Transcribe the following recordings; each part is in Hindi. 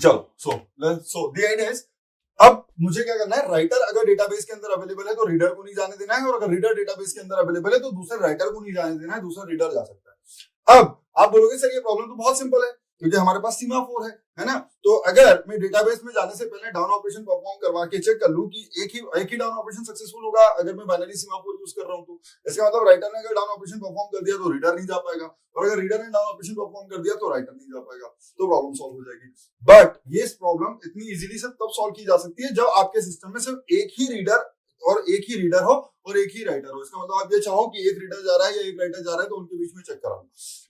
चलो सो द आइडिया इज, अब मुझे क्या करना है, राइटर अगर डेटाबेस के अंदर अवेलेबल है तो रीडर को नहीं जाने देना है, और अगर रीडर डेटाबेस के अंदर अवेलेबल है तो दूसरे राइटर को नहीं जाने देना है, दूसरा रीडर जा सकता है। अब आप बोलोगे सर ये प्रॉब्लम तो बहुत सिंपल है, क्योंकि हमारे पास सीमाफोर है ना। तो अगर मैं डेटाबेस में जाने से पहले डाउन ऑपरेशन परफॉर्म करवा के चेक कर लूं कि एक ही डाउन ऑपरेशन सक्सेसफुल होगा अगर मैं बाइनरी सीमाफोर यूज कर रहा हूं, तो इसका मतलब राइटर ने अगर डाउन ऑपरेशन परफॉर्म कर दिया तो रीडर नहीं जा पाएगा, और अगर रीडर ने डाउन ऑपरेशन परफॉर्म कर दिया तो राइटर नहीं जा पाएगा, तो प्रॉब्लम सॉल्व हो जाएगी। बट ये प्रॉब्लम इतनी इजीली से तब सॉल्व की जा सकती है जब आपके सिस्टम में सिर्फ एक ही रीडर हो और एक ही राइटर हो। इसका मतलब आप ये चाहो कि एक रीडर जा रहा है या एक राइटर जा रहा है तो उनके बीच में चेक कराओ।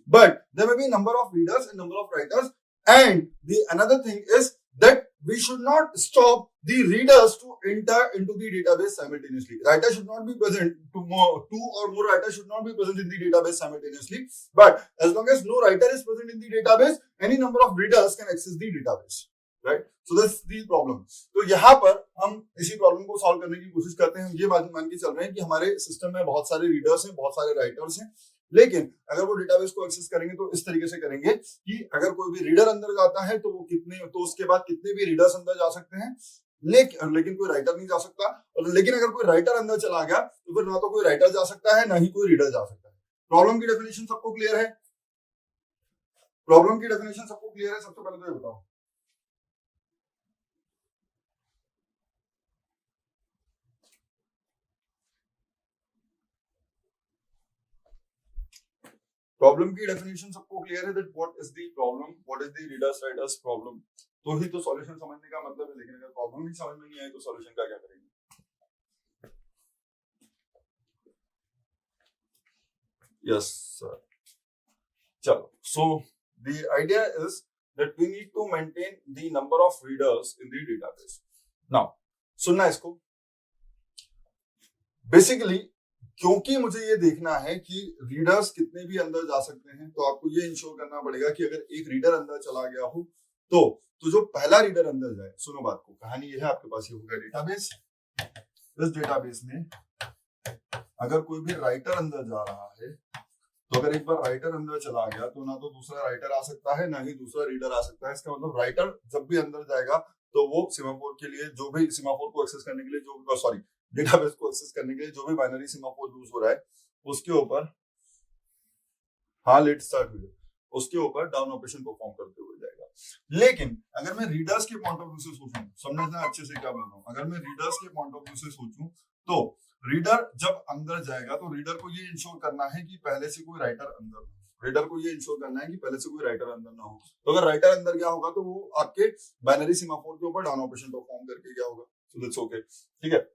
But there may be number of readers and number of writers, and the another thing is that we should not stop the readers to enter into the database simultaneously. Writer should not be present, two or more writers should not be present in the database simultaneously, but as long as no writer is present in the database, any number of readers can access the database, right? So that's the problem. तो यहाँ पर हम इसी प्रॉब्लम को सॉल्व करने की कोशिश करते हैं। ये बात मान के चल रहे हैं कि हमारे सिस्टम में बहुत सारे रीडर्स हैं, बहुत सारे राइटर्स हैं, लेकिन अगर वो डेटाबेस को एक्सेस करेंगे तो इस तरीके से करेंगे कि अगर कोई भी रीडर अंदर जाता है तो वो उसके बाद कितने भी रीडर्स अंदर जा सकते हैं, लेकिन कोई राइटर नहीं जा सकता। और लेकिन अगर कोई राइटर अंदर चला गया तो फिर ना तो कोई राइटर जा सकता है ना ही कोई रीडर जा सकता है। प्रॉब्लम की डेफिनेशन सबको क्लियर है? सबसे पहले तो ये बताओ। प्रॉब्लम की डेफिनेशन सबको क्लियर है that what is the problem, what is the readers writers problem, तो ही तो सॉल्यूशन समझने का मतलब है। लेकिन अगर प्रॉब्लम ही समझ में नहीं आए तो सॉल्यूशन का क्या करेंगे? Yes sir. चलो, so the idea is that we need to maintain the number of readers in the database. Now सुनना इसको, बेसिकली क्योंकि मुझे ये देखना है कि रीडर्स कितने भी अंदर जा सकते हैं, तो आपको ये इंश्योर करना पड़ेगा कि अगर एक रीडर अंदर चला गया हो तो जो पहला रीडर अंदर जाए, सुनो बात को, कहानी ये है, आपके पास ये होगा डेटाबेस। इस डेटाबेस में अगर कोई भी राइटर अंदर जा रहा है तो अगर एक बार राइटर अंदर चला गया तो ना तो दूसरा राइटर आ सकता है ना ही दूसरा रीडर आ सकता है। इसका मतलब राइटर जब भी अंदर जाएगा तो वो सीमाफोर के लिए जो भी सीमाफोर को एक्सेस करने के लिए जो डेटाबेस को एक्सेस करने के लिए जो भी बाइनरी सीमाफोर यूज हो रहा है उसके ऊपर, हाँ लेट स्टार्ट हुई, उसके ऊपर डाउन ऑपरेशन परफॉर्म करते हुए जाएगा। लेकिन अगर मैं रीडर्स के पॉइंट ऑफ व्यू से सोचूं, समझना अच्छे से क्या बोल रहा हूं, अगर मैं रीडर्स के पॉइंट ऑफ व्यू से सोचूं तो रीडर जब अंदर जाएगा तो रीडर को ये इंश्योर करना है कि पहले से कोई राइटर अंदर ना हो। रीडर को ये इंश्योर करना है कि पहले से कोई राइटर अंदर ना हो। तो अगर राइटर अंदर गया होगा तो वो आपके बाइनरी सीमाफोर के ऊपर डाउन ऑपरेशन परफॉर्म करके गया होगा। सो दैट्स ओके, ठीक है।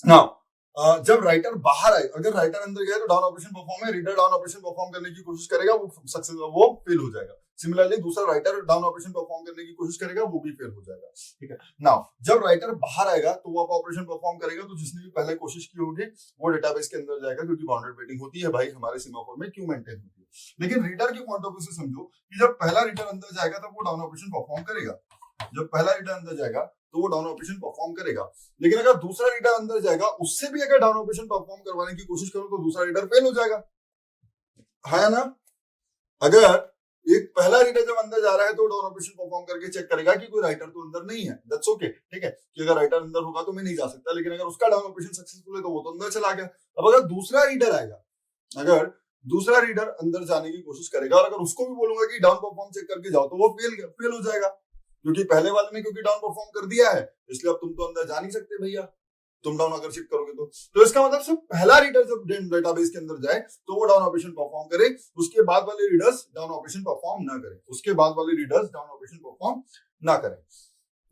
नाउ जब राइटर बाहर आए, अगर राइटर अंदर गया तो डाउन ऑपरेशन परफॉर्म है, रीडर डाउन ऑपरेशन परफॉर्म करने की कोशिश करेगा, वो फेल हो जाएगा। सिमिलरली दूसरा राइटर डाउन ऑपरेशन परफॉर्म करने की कोशिश करेगा, वो भी फेल हो जाएगा, ठीक है। नाउ जब राइटर बाहर आएगा तो वो ऑपरेशन परफॉर्म करेगा, तो जिसने भी पहले कोशिश की होगी वो डेटाबेस के अंदर जाएगा, क्योंकि बाउंडेड वेटिंग होती है भाई हमारे सीमाफोर में, क्यों मेंटेन होती है। लेकिन रीडर के पॉइंट ऑफ व्यू से समझो कि जब पहला रीडर अंदर जाएगा तब वो डाउन ऑपरेशन परफॉर्म करेगा, जब पहला रीडर अंदर जाएगा तो वो डाउन ऑपरेशन परफॉर्म करेगा। लेकिन अगर दूसरा रीडर अंदर जाएगा, उससे भी अगर डाउन ऑपरेशन परफॉर्म करवाने की कोशिश करो तो दूसरा रीडर फेल हो जाएगा, है ना। अगर एक पहला रीडर जब अंदर जा रहा है तो डाउन ऑपरेशन परफॉर्म करके चेक करेगा कि कोई राइटर तो अंदर नहीं है, दैट्स ओके, ठीक है, कि अगर राइटर अंदर होगा तो मैं नहीं जा सकता। लेकिन अगर उसका डाउन ऑपरेशन सक्सेसफुल है तो वो तो अंदर चला गया। अब अगर दूसरा रीडर आएगा, अगर दूसरा रीडर अंदर जाने की कोशिश करेगा और अगर उसको भी बोलूंगा कि डाउन परफॉर्म चेक करके जाओ, तो वो फेल हो जाएगा, क्योंकि पहले वाले ने क्योंकि डाउन परफॉर्म कर दिया है, इसलिए अब तुम तो अंदर जा नहीं सकते भैया, तुम डाउन अगर चेक करोगे तो इसका मतलब सिर्फ पहला रीडर जब डेटाबेस के अंदर जाए तो वो डाउन ऑपरेशन परफॉर्म करे, उसके बाद वाले रीडर्स डाउन ऑपरेशन परफॉर्म ना करें, उसके बाद वाले रीडर्स डाउन ऑपरेशन परफॉर्म ना करें।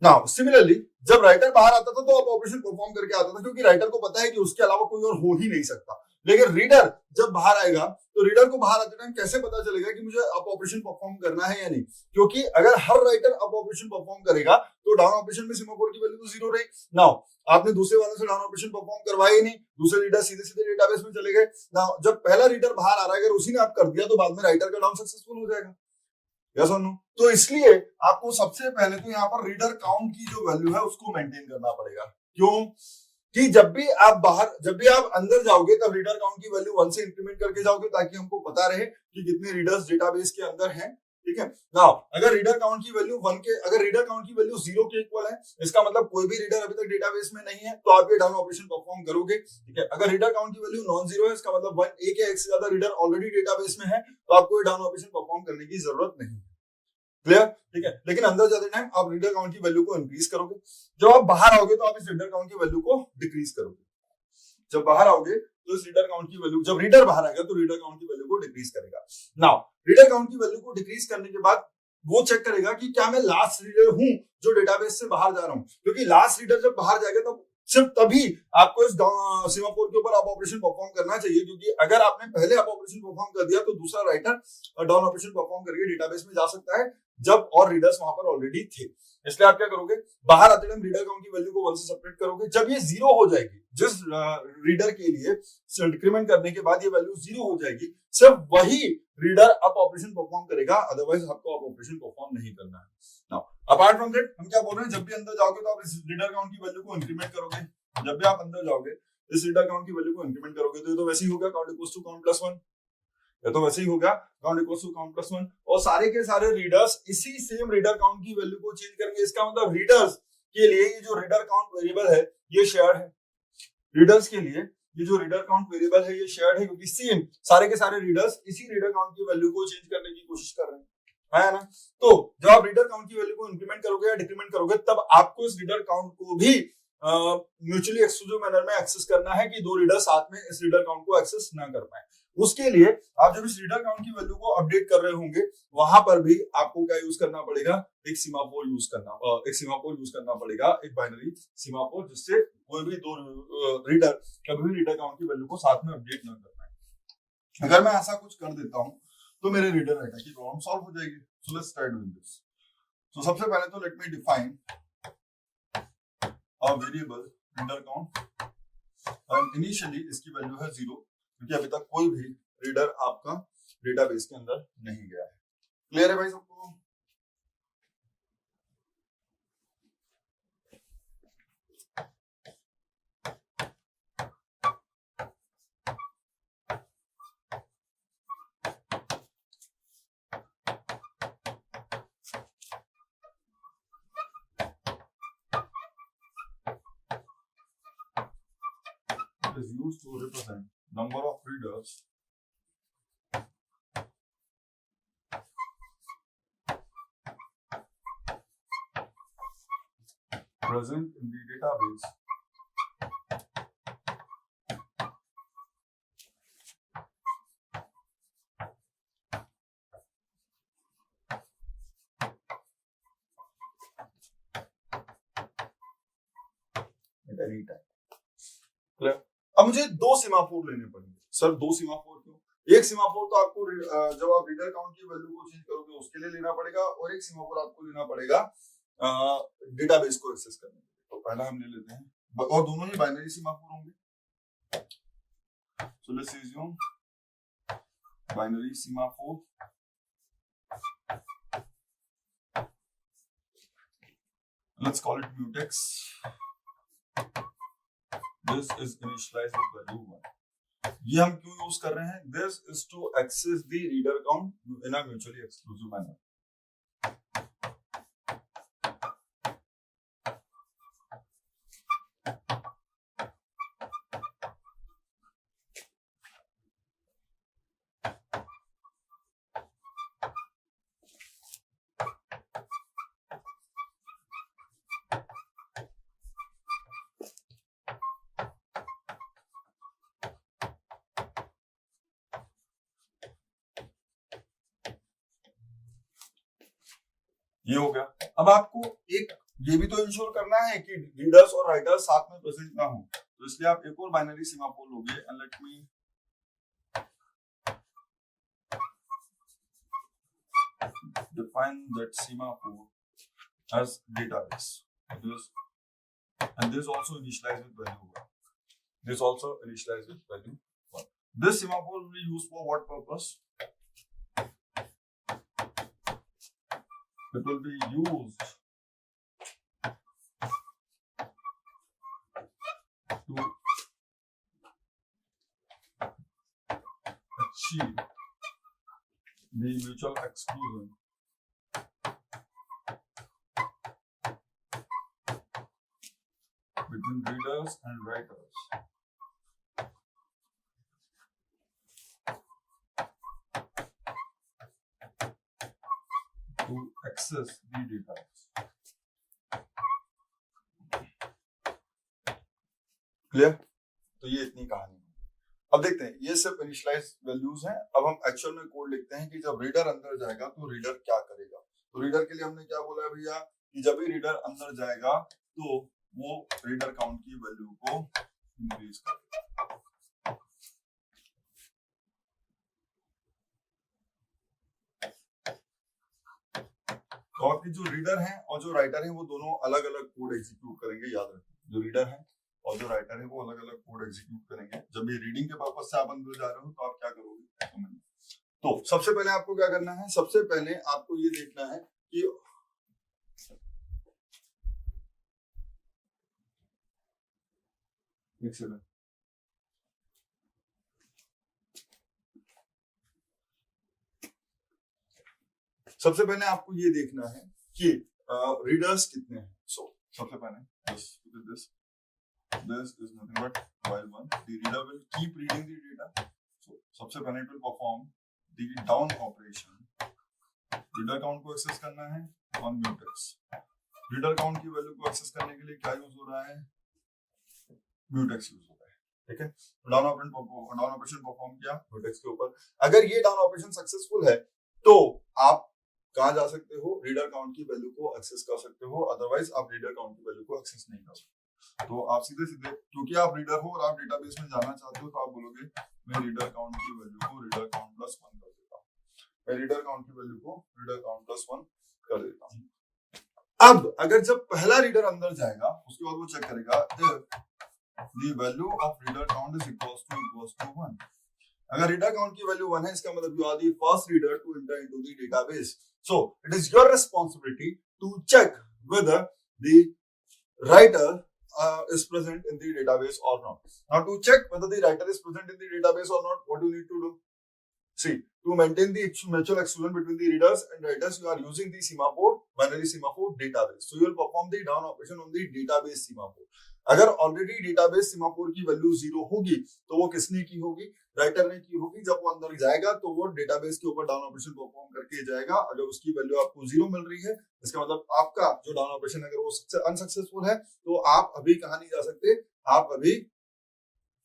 नाउ सिमिलरली जब राइटर बाहर आता था तो अब ऑपरेशन परफॉर्म करके आता था, क्योंकि राइटर को पता है कि उसके अलावा कोई और हो ही नहीं सकता। लेकिन रीडर जब बाहर आएगा तो रीडर को बाहर आते टाइम कैसे पता चलेगा कि मुझे अप ऑपरेशन परफॉर्म करना है या नहीं, क्योंकि अगर हर राइटर अप ऑपरेशन परफॉर्म करेगा तो डाउन ऑपरेशन में सीमाफोर की वैल्यू तो 0 रही। नाउ आपने दूसरे वाले से डाउन ऑपरेशन परफॉर्म करवाया ही नहीं, दूसरे रीडर सीधे सीधे डेटाबेस में चले गए। नाउ जब पहला रीडर बाहर आ रहा है, अगर उसी ने आप कर दिया तो बाद में राइटर का डाउन सक्सेसफुल हो जाएगा, यस और नो। तो इसलिए आपको सबसे पहले तो यहाँ पर रीडर काउंट की जो वैल्यू है उसको मेंटेन करना पड़ेगा। क्यों? कि जब भी आप अंदर जाओगे तब रीडर काउंट की वैल्यू 1 से इंक्रीमेंट करके जाओगे, ताकि हमको पता रहे कि कितने रीडर्स डेटाबेस के अंदर हैं, ठीक है ना। अगर रीडर काउंट की वैल्यू 1 के, अगर रीडर काउंट की वैल्यू 0 के इक्वल है, इसका मतलब कोई भी रीडर अभी तक डेटाबेस में नहीं है, तो आप ये डाउन ऑपरेशन परफॉर्म करोगे। ठीक है, अगर रीडर काउंट की वैल्यू नॉन जीरो है, इसका मतलब एक या एक से ज्यादा रीडर ऑलरेडी डेटाबेस में है, तो आपको ये डाउन ऑपरेशन परफॉर्म करने की जरूरत नहीं है। क्लियर? ठीक है, लेकिन अंदर जाते टाइम आप रीडर काउंट की वैल्यू को इंक्रीज करोगे, जब आप बाहर आओगे तो आप इस रीडर काउंट की वैल्यू को डिक्रीज करोगे। जब बाहर आओगे तो इस रीडर काउंट की वैल्यू, जब रीडर बाहर आएगा तो रीडर काउंट की वैल्यू को डिक्रीज करेगा। नाउ रीडर काउंट की वैल्यू को डिक्रीज करने के बाद वो चेक करेगा कि क्या मैं लास्ट रीडर हूं जो डेटाबेस से बाहर जा रहा हूं, क्योंकि लास्ट रीडर जब बाहर जाएगा तो सिर्फ तभी आपको इस सीमाफोर के ऊपर आप ऑपरेशन परफॉर्म करना चाहिए, क्योंकि अगर आपने पहले आप ऑपरेशन परफॉर्म कर दिया तो दूसरा राइटर डाउन ऑपरेशन परफॉर्म करके डेटाबेस में जा सकता है जब और रीडर्स वहां पर ऑलरेडी थे। इसलिए आप क्या करोगे, बाहर आते टाइम रीडर काउंट की वैल्यू को 1 से सेपरेट करोगे। जब ये 0 हो जाएगी, जिस रीडर के लिए डिक्रीमेंट करने के बाद ये वैल्यू 0 हो जाएगी, सिर्फ वही रीडर अब ऑपरेशन परफॉर्म करेगा, अदरवाइज आपको अब ऑपरेशन परफॉर्म नहीं करना है। नाउ अपार्ट फ्रॉम दैट हम क्या बोल रहे हैं, जब भी अंदर जाओगे तो आप इस रीडर काउंट की वैल्यू को इंक्रीमेंट करोगे। जब भी आप अंदर जाओगे इस रीडर काउंट की वैल्यू को इंक्रीमेंट करोगे, तो ये तो वैसे ही होगा count equals to count plus 1, ये तो वैसे ही होगा count equals to count plus 1, और सारे के सारे रीडर्स इसी सेम रीडर काउंट की वैल्यू को चेंज करेंगे। इसका मतलब रीडर्स के लिए ये जो रीडर काउंट वेरिएबल है ये शेयर्ड है। रीडर्स के लिए ये जो रीडर काउंट वेरिएबल है ये शेयर्ड है, क्योंकि सेम सारे के सारे रीडर्स इसी रीडर काउंट की वैल्यू को चेंज करने की कोशिश कर रहे हैं, है ना। तो जब आप रीडर काउंट की वैल्यू को इंक्रीमेंट करोगे या डिक्रीमेंट करोगे, तब आपको इस रीडर काउंट को भी म्यूचुअली एक्सक्लूसिव मैनर में एक्सेस करना है कि दो रीडर साथ में इस रीडर काउंट को एक्सेस ना कर पाए। उसके लिए आप जब इस रीडर काउंट की वैल्यू को अपडेट कर रहे होंगे, वहां पर भी आपको क्या यूज करना पड़ेगा, एक सीमाफोर यूज करना पड़ेगा, एक बाइनरी सीमाफोर, जिससे कोई भी दो रीडर कभी भी रीडर काउंट की वैल्यू को साथ में अपडेट ना कर पाए। अगर मैं ऐसा कुछ कर देता हूं तो मेरे रीडर डाटा की प्रॉब्लम सॉल्व हो जाएगी। So let's start doing this. तो सबसे पहले तो let me define a variable reader count, and initially इसकी वैल्यू है 0, क्योंकि अभी तक कोई भी रीडर आपका डेटाबेस के अंदर नहीं गया है। क्लियर है भाई सबको? Is used to represent number of readers present in the database at any time. Clear? अब मुझे दो सीमाफोर लेने पड़ेंगे। सर दो सीमाफोर क्यों? एक सीमाफोर तो आपको जब आप रीडर काउंट की वैल्यू को चेंज करोगे उसके लिए लेना पड़ेगा, और एक सीमाफोर आपको लेना पड़ेगा डेटाबेस को एक्सेस करने के लिए। तो पहला हम ले लेते हैं, और दोनों ही बाइनरी सीमाफोर होंगे। So let's assume binary semaphore, let's call it mutex. This is initialized with value 1. ये हम क्यों यूज कर रहे हैं? This is to access the reader count in a mutually exclusive manner. ये हो गया। अब आपको एक ये भी तो इंश्योर करना है कि रीडर्स और राइटर्स साथ में प्रेजेंट ना हो, तो इसलिए आप एक और बाइनरी सीमाफोर लोगे, and let me define that semaphore as database. And this also initialized with value 1. This also initialized with value 1. This semaphore will be used for what purpose? It will be used to achieve the mutual exclusion in readers and writers to access the data. Clear? तो ये इतनी कहानी है। अब देखते हैं, ये सिर्फ इनिशियलाइज वैल्यूज हैं। अब हम एक्चुअल में कोड लिखते हैं कि जब रीडर अंदर जाएगा तो रीडर क्या करेगा। तो रीडर के लिए हमने क्या बोला है भैया कि जब भी रीडर अंदर जाएगा तो वो रीडर काउंट की वैल्यू को इंक्रीज करेगा। तो आपके जो रीडर हैं और जो राइटर हैं वो दोनों अलग अलग कोड एग्जीक्यूट करेंगे। याद रखें, जो रीडर है और जो राइटर है वो अलग अलग कोड एग्जीक्यूट करेंगे। जब ये रीडिंग के पर्पस से आप अंदर जा रहे हो तो आप क्या करोगे। तो सबसे पहले आपको क्या करना है, सबसे पहले आपको ये देखना है कि एक सेकंड, सबसे पहले आपको ये देखना है कि रीडर्स कितने हैं। सो सबसे पहले this is nothing but while one the reader will keep reading the data. So सबसे पहले it will perform the down operation. Reader count को एक्सेस करना है on mutex. रीडर काउंट की वैल्यू को एक्सेस करने के लिए क्या यूज हो रहा है, mutex यूज हो रहा है। ठीक है, डाउन ऑपरेशन परफॉर्म किया mutex के ऊपर। अगर ये डाउन ऑपरेशन सक्सेसफुल है तो आप कहां जा सकते हो, रीडर काउंट की वैल्यू को एक्सेस कर सकते हो। अदरवाइज आप रीडर काउंट की वैल्यू को एक्सेस नहीं कर सकते। तो आप सीधे सीधे, क्योंकि आप रीडर हो और आप डेटाबेस में जाना चाहते हो, तो आप बोलोगे मैं रीडर काउंट की वैल्यू को रीडर काउंट प्लस 1 कर देता हूं। मैं रीडर काउंट की वैल्यू को रीडर काउंट प्लस 1 कर देता हूं। अब अगर जब पहला रीडर अंदर जाएगा उसके बाद वो चेक करेगा the value of reader count is equals to 1. अगर रीडर काउंट की वैल्यू 1 है, इसका मतलब you are the first reader to enter into the database. So it is your responsibility to check whether the writer is present in the database or not. Now to check whether the writer is present in the database or not, what do you need to do? See, to maintain the mutual exclusion between the readers and writers, you are using the semaphore, binary semaphore database. So you will perform the down operation on the database semaphore. अगर ऑलरेडी डेटाबेस सीमाफोर की वैल्यू 0 होगी तो वो किसने की होगी, राइटर ने की होगी। जब वो अंदर जाएगा तो वो डेटाबेस के ऊपर डाउन ऑपरेशन परफॉर्म करके जाएगा। अगर उसकी वैल्यू आपको 0 मिल रही है, इसका मतलब आपका जो डाउन ऑपरेशन अगर वो अनसक्सेसफुल है तो आप अभी कहां नहीं जा सकते, आप अभी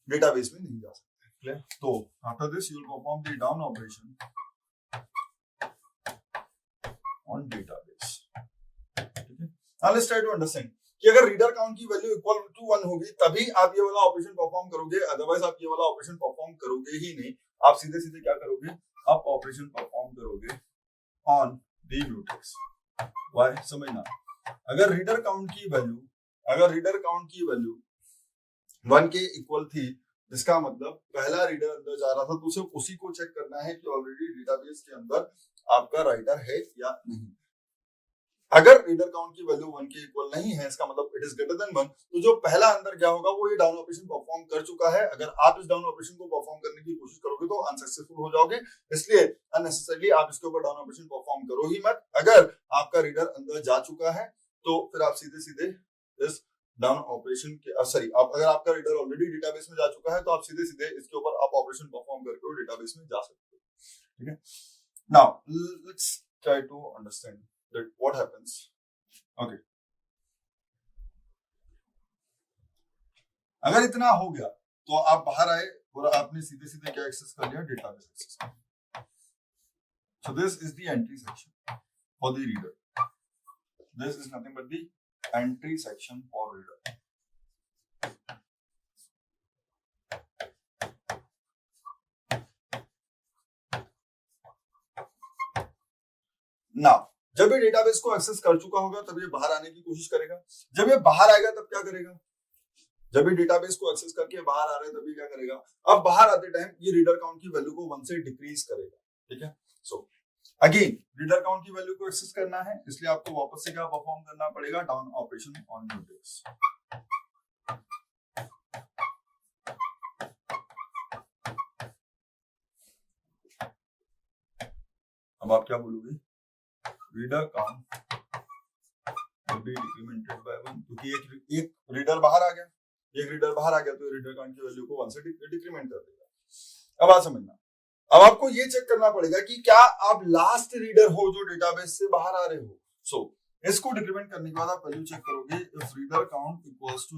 डेटाबेस में नहीं जा सकते। क्लियर? तो after this you will perform the down operation on database. ठीक है, now let's try to understand कि अगर रीडर काउंट की वैल्यू इक्वल टू 1 होगी तभी आप ये वाला ऑपरेशन परफॉर्म करोगे, अदरवाइज आप ये वाला ऑपरेशन परफॉर्म करोगे ही नहीं। आप सीधे सीधे क्या करोगे, आप ऑपरेशन परफॉर्म करोगे ऑन द म्यूटेक्स। व्हाई, समझना, अगर रीडर काउंट की वैल्यू 1 के इक्वल थी, जिसका मतलब पहला रीडर अंदर जा रहा था, तो सिर्फ उसी को चेक करना है कि ऑलरेडी डेटाबेस के अंदर आपका राइटर है या नहीं। अगर रीडर काउंट की वैल्यू 1 के इक्वल नहीं है, इसका मतलब इट इज ग्रेटर देन 1, तो जो पहला अंदर क्या होगा वो ये डाउन ऑपरेशन परफॉर्म कर चुका है। अगर आप इस डाउन ऑपरेशन को परफॉर्म करने की कोशिश करोगे तो अनसक्सेसफुल हो जाओगे, इसलिए अननेसेसरली आप इसके ऊपर डाउन ऑपरेशन परफॉर्म करो ही मत। अगर आपका रीडर अंदर जा चुका है तो फिर आप सीधे सीधे इस डाउन ऑपरेशन के अगर आपका रीडर ऑलरेडी डेटाबेस में जा चुका है तो आप सीधे सीधे इसके ऊपर आप ऑपरेशन परफॉर्म करके डेटाबेस में जा सकते हो। ठीक है, now let's try to understand that what happens. Okay, अगर इतना हो गया तो आप बाहर आए और आपने सीधे सीधे क्या एक्सेस कर लिया, डेटाबेस एक्सेस कर लिया। So this is the entry section for the reader. This is nothing but the entry section for reader. Now जब ये डेटाबेस को एक्सेस कर चुका होगा तब ये बाहर आने की कोशिश करेगा। जब ये बाहर आएगा तब क्या करेगा, जब ये डेटाबेस को एक्सेस करके बाहर आ रहे हैं तब ये क्या करेगा, अब बाहर आते टाइम ये रीडर काउंट की वैल्यू को 1 से डिक्रीज करेगा। ठीक है, सो अगेन रीडर काउंट की वैल्यू को एक्सेस करना है, इसलिए आपको वापस से क्या परफॉर्म करना पड़ेगा, डाउन ऑपरेशन ऑन म्यूटेक्स। अब आप क्या बोलोगे, reader count will be decremented by 1, क्योंकि एक रीडर बाहर आ गया, तो रीडर काउंट की वैल्यू को 1 से डिक्रीमेंट कर देगा। अब बात समझना, अब आपको ये चेक करना पड़ेगा कि क्या आप लास्ट रीडर हो जो डेटाबेस से बाहर आ रहे हो। सो इसको डिक्रीमेंट करने के बाद आप वैल्यू चेक करोगे, if reader count equals to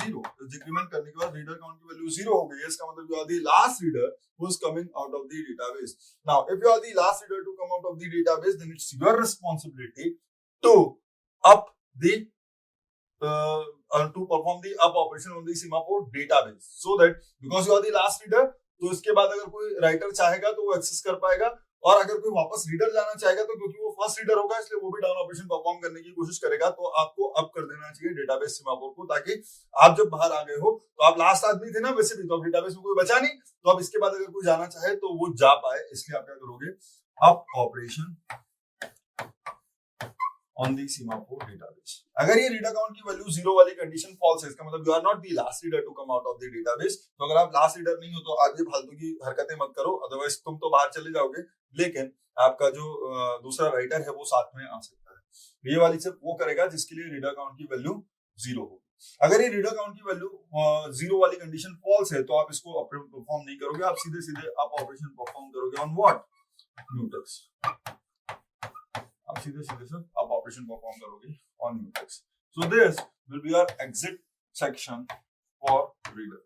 0, decrement करने के बाद रीडर काउंट की वैल्यू 0 हो गई है, इसका मतलब you are the last reader who is coming out of the database. Now if you are the last reader to come out of the database, then it's your responsibility to up the to perform the up operation on the Semaphore database, so that because you are the last reader, तो इसके बाद अगर कोई राइटर चाहेगा तो वो एक्सेस कर पाएगा, और अगर कोई वापस रीडर जाना चाहेगा तो क्योंकि वो फर्स्ट रीडर होगा इसलिए वो भी डाउन ऑपरेशन परफॉर्म करने की कोशिश करेगा। तो आपको अप कर देना चाहिए डेटाबेस सीमाफोर को, ताकि आप जब बाहर आ गए हो तो आप लास्ट आदमी थे ना वैसे भी, तो अब डेटाबेस में कोई बचा नहीं, तो अब इसके बाद अगर कोई जाना चाहे तो वो जा पाए, इसलिए आप क्या करोगे, up operation on the Semaphore database। अगर ये रीडर काउंट की वैल्यू 0 वाली कंडीशन फॉल्स है, इसका मतलब you are not the last reader to come out of the database. तो अगर आप लास्ट रीडर नहीं हो तो आगे फालतू की हरकतें मत करो, अदरवाइज तुम तो बाहर चले जाओगे, लेकिन आपका जो दूसरा राइटर है वो साथ में आ सकता है। ये वाली सिर्फ वो करेगा जिसके लिए रीडर काउंट की वैल्यू 0 हो। अगर ये रीडर काउंट की वैल्यू 0 वाली कंडीशन फॉल्स है तो आप इसको परफॉर्म नहीं करोगे, आप सीधे अप ऑपरेशन परफॉर्म करोगे ऑन व्हाट, म्यूटेक्स। आप सीधे सर आप ऑपरेशन परफॉर्म करोगे on mutex. So this will be our exit section for reader.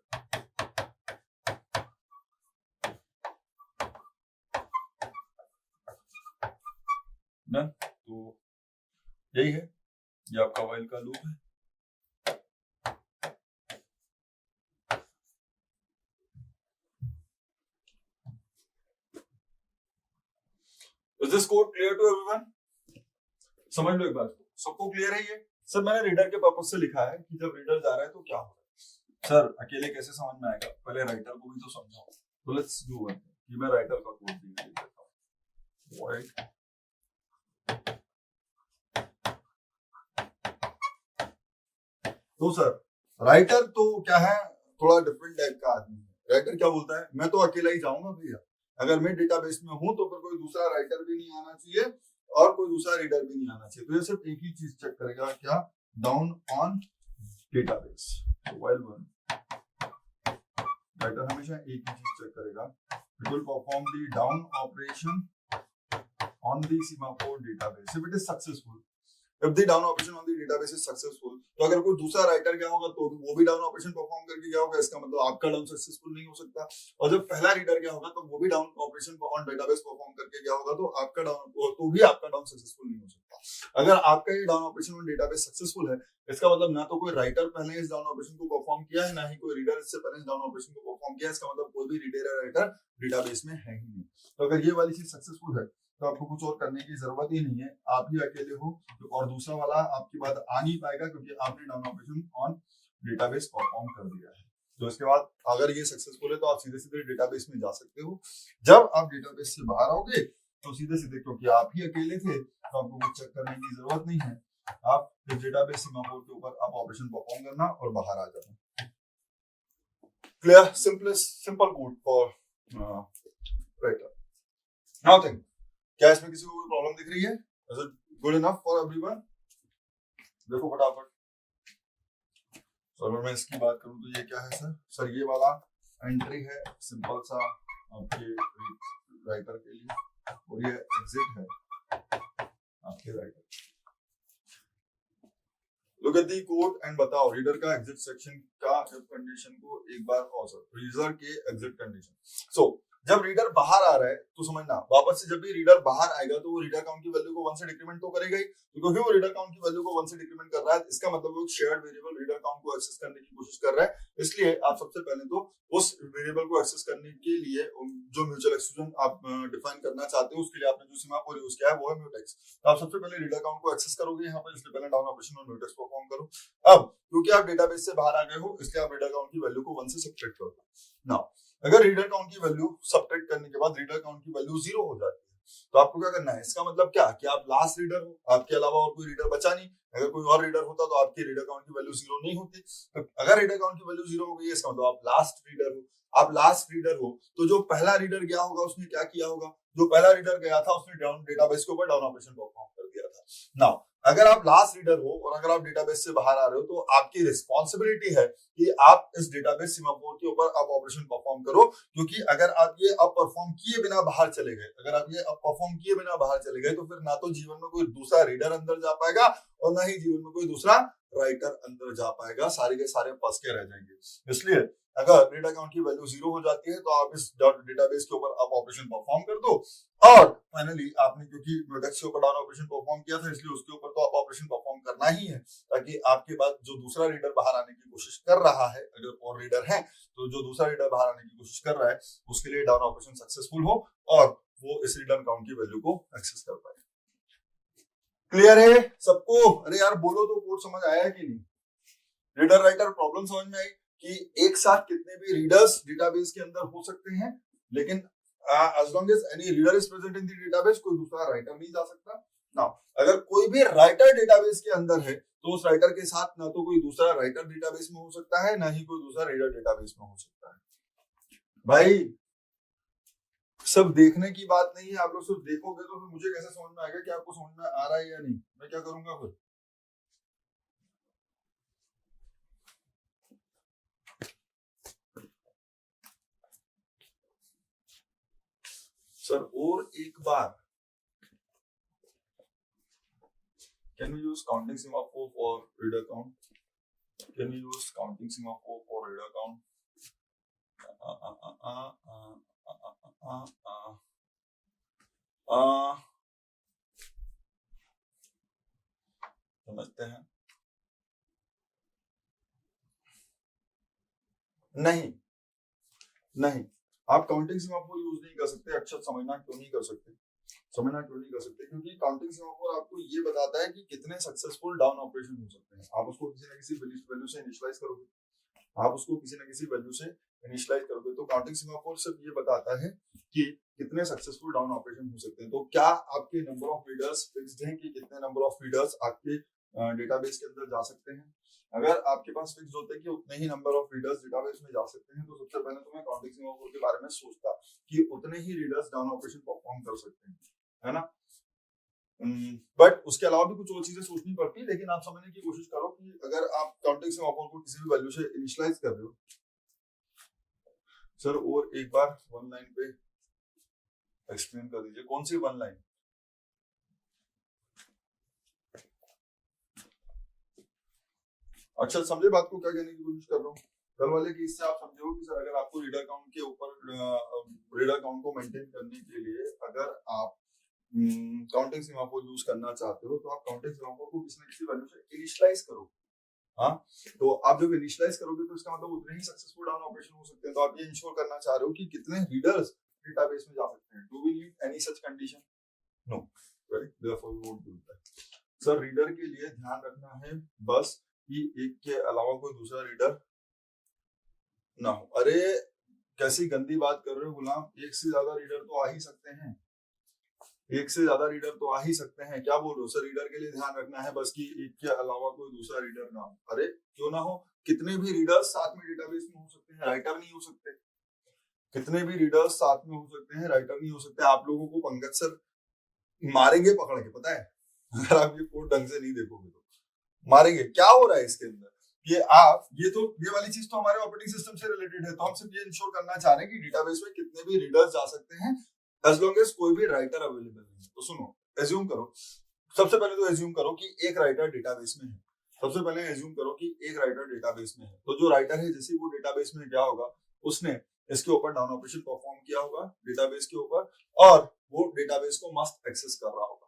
Done, तो यही है, ये आपका व्हाइल का लूप है। Is this code clear to everyone? समझ लो एक बात, सबको क्लियर है ये? सर मैंने रीडर के पर्पस से लिखा है कि जब रीडर जा रहा है तो क्या हो रहा है। सर अकेले कैसे समझ में आएगा, पहले राइटर को भी तो समझाओ। तो लेट्स डू वन, ये मैं राइटर का कोड भी लिख देता हूं। void तो सर राइटर तो क्या है, थोड़ा डिफरेंट टाइप का आदमी है। राइटर क्या बोलता है, मैं तो अकेला ही जाऊंगा भैया, अगर मैं डेटाबेस में हूं तो फिर कोई दूसरा राइटर भी नहीं आना चाहिए और कोई दूसरा रीडर भी नहीं आना चाहिए। तो ये सिर्फ एक ही चीज चेक करेगा, क्या, down on database. While one, writer हमेशा एक ही चीज चेक करेगा, it will perform the down operation on the Semaphore database if it is successful। if the down operation on the database is successful, तो अगर कोई दूसरा राइटर क्या होगा तो वो भी डाउन ऑपरेशन परफॉर्म करके क्या होगा, इसका मतलब आपका डाउन सक्सेसफुल नहीं हो सकता। और जब पहला रीडर क्या होगा तो वो भी down operation on database perform करके क्या होगा, तो आपका डाउन तो भी आपका डाउन सक्सेसफुल नहीं हो सकता। अगर आपका ये down operation on database successful है, इसका मतलब ना तो कोई राइटर पहले इस डाउन ऑपरेशन को परफॉर्म किया है, ना ही कोई रीडर इससे पहले इस डाउन ऑपरेशन को परफॉर्म किया है, इसका मतलब कोई भी रीडर या राइटर डेटाबेस में है ही नहीं। तो अगर ये वाली चीज सक्सेसफुल है तो आपको कुछ और करने की जरूरत ही नहीं है, आप ही अकेले हो, और दूसरा वाला आपकी बात आ नहीं पाएगा क्योंकि आपने down operation on database perform कर दिया है। तो इसके बाद अगर ये सक्सेसफुल है तो आप सीधे सीधे डेटाबेस में जा सकते हो। जब आप डेटाबेस से बाहर आओगे तो सीधे सीधे, क्योंकि आप ही अकेले थे तो आपको कुछ चेक करने की जरूरत नहीं है, आप डेटाबेस सीमाफोर के ऊपर आप ऑपरेशन परफॉर्म करना और बाहर आ जाना। Clear, simple code for writer. Now think, क्या इसमें किसी को कोई प्रॉब्लम दिख रही है? Is it good enough for everyone? देखो फटाफट। अगर मैं इसकी बात करूं तो ये क्या है सर? सर ये वाला एंट्री है सिंपल सा आपके राइटर के लिए, और ये एग्जिट है आपके writer. Look at the code and बताओ रीडर का एग्जिट सेक्शन का इफ कंडीशन को एक बार और सर, रीडर के एग्जिट कंडीशन। सो जब रीडर बाहर आ रहा है तो समझना, वापस से जब भी रीडर बाहर आएगा तो वो रीडर काउंट की वैल्यू को 1 से डिक्रीमेंट तो करेगा ही, तो क्योंकि वो रीडर काउंट की वैल्यू को 1 से डिक्रीमेंट कर रहा है, इसका मतलब वो शेयर्ड वेरिएबल रीडर काउंट को एक्सेस करने की कोशिश कर रहा है। इसलिए आप सबसे पहले तो उस वेरिएबल को एक्सेस करने के लिए जो म्यूचुअल एक्सक्लूजन आप डिफाइन करना चाहते हो उसके लिए आपने जो सीमाफोर यूज किया है वो है म्यूटेक्स। तो आप सबसे पहले रीडर काउंट को एक्सेस करोगे यहाँ पर, इसलिए पहले डाउन ऑपरेशन और म्यूटेक्स परफॉर्म करो। अब क्योंकि आप डेटाबेस से बाहर आ गए हो इसलिए आप रीडर काउंट की वैल्यू को 1 से सब्ट्रैक्ट करोगे। नाउ अगर रीडर काउंट की वैल्यू सब्ट्रैक्ट करने के बाद रीडर काउंट की वैल्यू 0 हो जाती है तो आपको क्या करना है, इसका मतलब क्या कि आप लास्ट रीडर हो, आपके अलावा और कोई रीडर बचा नहीं। अगर कोई और रीडर होता तो आपकी रीडर काउंट की वैल्यू 0 नहीं होती। तो अगर रीडर काउंट की वैल्यू 0 हो गई है इसका मतलब आप लास्ट रीडर हो। आप लास्ट रीडर हो तो जो पहला रीडर गया होगा उसने क्या किया होगा, जो पहला रीडर गया था उसने डाउन डेटाबेस के ऊपर डाउन ऑपरेशन परफॉर्म कर दिया था। नाउ अगर आप लास्ट रीडर हो और अगर आप डेटाबेस से बाहर आ रहे हो तो आपकी रिस्पॉन्सिबिलिटी है कि आप इस डेटाबेस सीमाफोर के ऊपर अब ऑपरेशन परफॉर्म करो, क्योंकि अगर आप ये अब परफॉर्म किए बिना बाहर चले गए, अगर आप ये अब परफॉर्म किए बिना बाहर चले गए तो फिर ना तो जीवन में कोई दूसरा रीडर अंदर जा पाएगा और ना ही जीवन में कोई दूसरा राइटर अंदर जा पाएगा, सारे के सारे फंस के रह जाएंगे। इसलिए अगर रीड अकाउंट की वैल्यू 0 हो जाती है तो आप इस डेटाबेस के ऊपर अब ऑपरेशन परफॉर्म कर दो। और फाइनली आपने क्योंकि म्यूटेक्स के ऊपर डाउन ऑपरेशन परफॉर्म किया था इसलिए उसके ऊपर तो आप ऑपरेशन परफॉर्म करना ही है, ताकि आपके बाद जो दूसरा रीडर बाहर आने की कोशिश कर रहा है, अगर और रीडर है तो जो दूसरा रीडर बाहर आने की कोशिश कर रहा है उसके लिए डाउन ऑपरेशन सक्सेसफुल हो और वो इस रीडर अकाउंट की वैल्यू को एक्सेस कर पाए। क्लियर है सबको? अरे यार बोलो तो कोड समझ आया कि नहीं? रीडर राइटर प्रॉब्लम समझ में आई कि एक साथ कितने भी रीडर्स डेटाबेस के अंदर हो सकते हैं, लेकिन as long as any reader is present in the database कोई दूसरा राइटर नहीं जा सकता। नाउ अगर कोई भी राइटर डेटाबेस के अंदर है तो उस राइटर के साथ ना तो कोई दूसरा राइटर डेटाबेस में हो सकता है ना ही कोई दूसरा रीडर डेटाबेस में हो सकता है। भाई सब देखने की बात नहीं है, आप लोग सिर्फ देखोगे तो फिर मुझे कैसे समझ में आएगा कि आपको समझ में आ रहा है या नहीं? मैं क्या करूंगा फिर? सर और एक बार, can we use counting semaphore for reader count? Can we use counting semaphore for reader count? समझते हैं? नहीं नहीं, आप काउंटिंग सीमाफोर यूज नहीं कर सकते। अक्षर समझना क्यों नहीं कर सकते? समझना क्यों नहीं कर सकते? क्योंकि काउंटिंग सीमाफोर आपको ये बताता है कि कितने सक्सेसफुल डाउन ऑपरेशन हो सकते हैं। आप उसको किसी न किसी वैल्यू से इनिशियलाइज करोगे, आप उसको किसी न किसी वैल्यू से इनिशियलाइज करोगे तो काउंटिंग सीमाफोर सिर्फ ये बताता है कि कितने सक्सेसफुल डाउन ऑपरेशन हो सकते हैं। तो क्या आपके नंबर ऑफ रीडर्स फिक्स्ड हैं कि कितने नंबर ऑफ रीडर्स आपके डेटाबेस के अंदर जा सकते हैं? अगर आपके पास फिक्स होता है कि उतने ही नंबर ऑफ रीडर्स डेटाबेस में जा सकते हैं तो सबसे पहले तो मैं काउंटिंग सीमाफोर के बारे में सोचता कि उतने ही रीडर्स डाउन ऑपरेशन परफॉर्म कर सकते हैं, है ना? बट उसके अलावा भी कुछ और चीजें सोचनी पड़ती है, लेकिन आप समझने की कोशिश करो कि अगर आप काउंटिंग सीमाफोर को किसी भी वैल्यू से इनिशियलाइज कर रहे हो। सर और एक बार वन लाइन पे एक्सप्लेन कर दीजिए। कौन सी वन लाइन? अच्छा समझे बात को, क्या कहने की कोशिश कर रहा हूँ? कल वाले केस से आप समझे हो कि सर अगर आपको रीडर काउंट के ऊपर रीडर काउंट को मेंटेन करने के लिए अगर आप काउंटिंग सीमाफोर यूज करना चाहते हो तो आप काउंटिंग सीमाफोर को किसी न किसी वैल्यू से इनिशियलाइज करो। हाँ, तो आप जब इनिशियलाइज करोगे तो इसका मतलब उतने ही सक्सेसफुल डाउन ऑपरेशन हो सकते हैं। तो आप ये इंश्योर करना चाह रहे हो कि कितने रीडर्स डेटाबेस में जा सकते हैं। Do we need any such condition? No, right? Therefore we won't do that. Sir reader के लिए ध्यान रखना है बस कि एक के अलावा कोई दूसरा रीडर ना हो। अरे कैसी गंदी बात कर रहे हो गुलाम, एक से ज्यादा रीडर तो आ ही सकते हैं, एक से ज्यादा रीडर तो आ ही सकते हैं। क्या बोल रहे हो? सर रीडर के लिए ध्यान रखना है बस कि एक के अलावा कोई दूसरा रीडर ना हो। अरे क्यों ना हो, कितने भी रीडर्स साथ में डेटाबेस में हो सकते हैं, राइटर नहीं हो सकते। कितने भी रीडर्स साथ में हो सकते हैं, राइटर नहीं हो सकते। आप लोगों को पंकज सर मारेंगे पकड़ के, पता है? अगर आप ये कोड ढंग से नहीं देखोगे तो मारेंगे। क्या हो रहा है इसके अंदर? ये वाली चीज तो हमारे ऑपरेटिंग सिस्टम से रिलेटेड है, तो हम सिर्फ ये इंश्योर करना चाह रहे हैं कि डेटाबेस में कितने भी रीडर्स जा सकते हैं एज लॉन्ग एज कोई भी राइटर अवेलेबल है। तो सुनो, एज्यूम करो, सबसे पहले तो एज्यूम करो कि एक राइटर डेटाबेस में है। सबसे पहले एज्यूम करो कि एक राइटर डेटाबेस में है। तो जो राइटर है जैसे वो डेटाबेस में क्या होगा, उसने इसके ऊपर डाउन ऑपरेशन परफॉर्म किया होगा डेटाबेस के ऊपर और वो डेटाबेस को मस्त एक्सेस कर रहा होगा।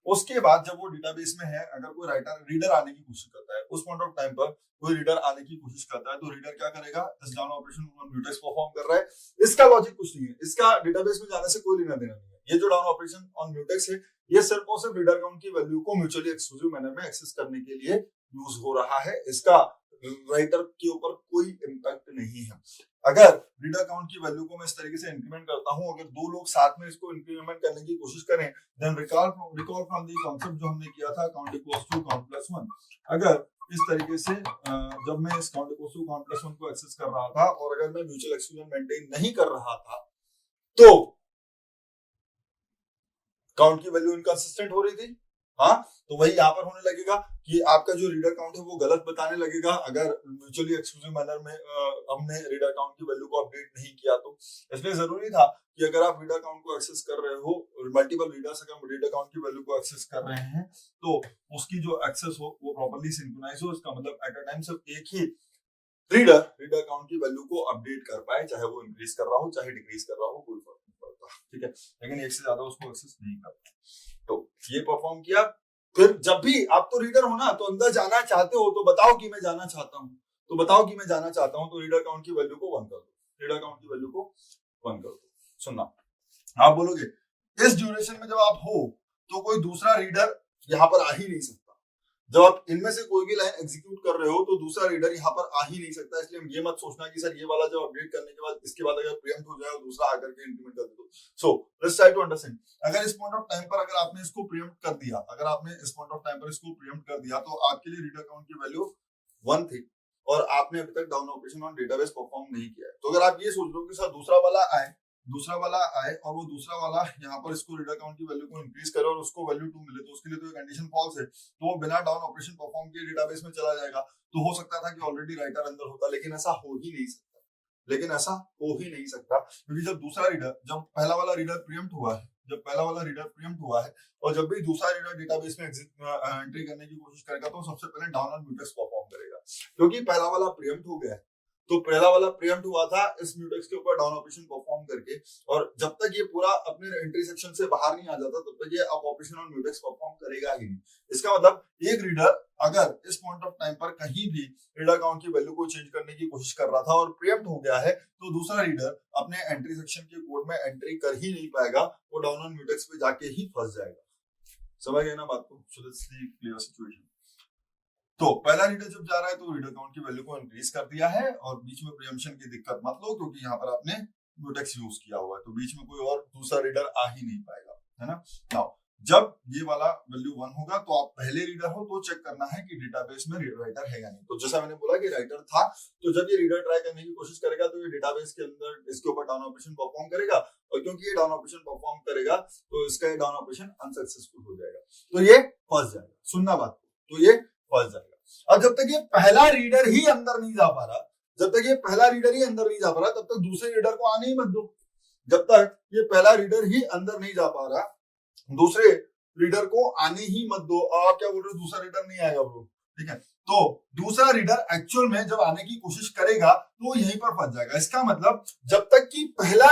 उसके बाद जब वो डेटाबेस में है, अगर कोई रीडर आने की कोशिश करता है, उस पॉइंट ऑफ टाइम पर कोई रीडर आने की कोशिश करता है तो रीडर क्या करेगा? इस down operation on mutex perform कर रहा है। इसका लॉजिक कुछ नहीं है, इसका डेटाबेस में जाने से कोई लेना देना नहीं है। ये जो डाउन ऑपरेशन ऑन म्यूटेक्स है ये सिर्फ और सिर्फ रीडर काउंट की वैल्यू को म्यूचुअली एक्सक्लूसिव मैनर में एक्सेस करने के लिए यूज हो रहा है। इसका राइटर के ऊपर कोई इम्पैक्ट नहीं है। अगर रीडर काउंट की वैल्यू को मैं इस तरीके से इंक्रीमेंट करता हूं, अगर दो लोग साथ में इसको इंक्रीमेंट करने की कोशिश करें, then recall from the concept जो हमने किया था count equals to count plus 1। अगर इस तरीके से जब मैं इस count equals to count plus 1 को एक्सेस कर रहा था और अगर मैं म्यूचुअल एक्सक्लूजन मेंटेन नहीं कर रहा था तो काउंट की वैल्यू इनकंसिस्टेंट हो रही थी, हाँ, तो वही यहाँ पर होने लगेगा कि आपका जो रीडर काउंट है वो गलत बताने लगेगा अगर म्यूचुअली एक्सक्लूसिव मैनर में हमने रीडर काउंट की वैल्यू को अपडेट नहीं किया तो। इसलिए जरूरी था कि अगर आप रीडर काउंट को एक्सेस कर रहे हो, मल्टीपल रीडर्स अगर रीडर काउंट की वैल्यू को एक्सेस कर रहे हैं तो उसकी जो एक्सेस हो वो प्रॉपर्ली सिंक्रोनाइज हो। इसका मतलब एट अ टाइम सिर्फ एक ही रीडर काउंट की वैल्यू को अपडेट कर पाए, चाहे वो इंक्रीज कर रहा हो चाहे डिक्रीज कर रहा हो, कोई फर्क नहीं पड़ता, ठीक है। लेकिन एक से ज्यादा उसको एक्सेस नहीं करता। तो ये परफॉर्म किया। फिर जब भी आप तो रीडर हो ना, तो अंदर जाना चाहते हो तो बताओ कि मैं जाना चाहता हूँ, तो बताओ कि मैं जाना चाहता हूँ, तो रीडर काउंट की वैल्यू को 1 कर दो, रीडर काउंट की वैल्यू को 1 कर दो। सुनना, आप बोलोगे इस ड्यूरेशन में जब आप हो तो कोई दूसरा रीडर यहाँ पर आ ही नहीं सकता। जब आप इनमें से कोई भी लाइन एग्जीक्यूट कर रहे हो तो दूसरा रीडर यहाँ पर आ ही नहीं सकता। इसलिए ये मत सोचना कि सर ये वाला जब अपडेट करने के बाद इसके बाद अगर प्रीएम्प्ट हो जाए और दूसरा आकर के इंप्लीमेंट कर दो। So let's try to understand. अगर इस पॉइंट ऑफ टाइम पर अगर आपने इसको प्रीएम्प्ट कर दिया, अगर आपने इस पॉइंट ऑफ टाइम पर इसको प्रीएम्प्ट कर दिया तो आपके लिए रीडर काउंट की वैल्यू 1 थी और आपने अभी तक down operation on database perform नहीं किया है। तो अगर आप ये सोच लो कि सर दूसरा वाला आए और वो दूसरा वाला यहाँ पर इसको रीडर काउंट की वैल्यू को इंक्रीज करे और उसको वैल्यू 2 मिले, तो उसके लिए तो ये कंडीशन फॉल्स है, तो वो बिना डाउन ऑपरेशन परफॉर्म किए डेटाबेस में चला जाएगा। तो हो सकता था कि ऑलरेडी राइटर अंदर होता, लेकिन ऐसा हो ही नहीं सकता, क्योंकि जब पहला वाला रीडर प्रीएम्प्ट हुआ है और जब भी दूसरा रीडर डेटाबेस में एंट्री करने की कोशिश करेगा तो सबसे पहले डाउन ऑन म्यूटेक्स परफॉर्म करेगा, क्योंकि पहला वाला प्रीएम्प्ट हो गया है। तो पहला वाला प्रीएम्प्ट हुआ था इस म्यूटेक्स के ऊपर डाउन ऑपरेशन परफॉर्म करके, और जब तक ये पूरा अपने एंट्री सेक्शन से बाहर नहीं आ जाता तब तक ये up operation on mutex perform करेगा ही नहीं। इसका मतलब एक रीडर अगर इस पॉइंट ऑफ टाइम पर कहीं भी रीडर काउंट की वैल्यू को चेंज करने की कोशिश कर रहा था और प्रीएम्प्ट हो गया है तो दूसरा रीडर अपने एंट्री सेक्शन के कोड में एंट्री कर ही नहीं पाएगा, वो डाउन ऑन म्यूटेक्स पे जाके ही फंस जाएगा। समझ गए ना बात को? सो दैट्स द क्लियर सिचुएशन। तो पहला रीडर जब जा रहा है तो रीडर काउंट की वैल्यू को इंक्रीज कर दिया है और बीच में प्रीएम्पशन की दिक्कत मत लो, क्योंकि यहाँ पर आपने म्यूटेक्स यूज किया हुआ है, तो बीच में कोई और दूसरा रीडर आ ही नहीं पाएगा, है ना। नाउ जब ये वाला वैल्यू 1 होगा तो आप पहले रीडर हो तो चेक करना है कि डेटाबेस में राइटर है या नहीं। तो जैसा मैंने बोला कि राइटर था, तो जब ये रीडर ट्राई करने की कोशिश करेगा तो ये डेटाबेस के अंदर इसके ऊपर डाउन ऑपरेशन परफॉर्म करेगा, और क्योंकि ये डाउन ऑपरेशन परफॉर्म करेगा तो इसका ये डाउन ऑपरेशन अनसक्सेसफुल हो जाएगा, तो ये फंस जाएगा। सुनना बात, तो ये फंस जाएगा। अब जब तक ये पहला रीडर ही अंदर नहीं जा पा रहा, तब तक दूसरे रीडर को आने ही मत दो। जब तक ये पहला रीडर ही अंदर नहीं जा पा रहा, दूसरे रीडर को आने ही मत दो। आप क्या बोल रहे हो, दूसरा रीडर नहीं आएगा ब्रो, ठीक है। तो दूसरा रीडर एक्चुअल में जब आने की कोशिश करेगा तो यहीं पर फंस जाएगा। इसका मतलब जब तक कि पहला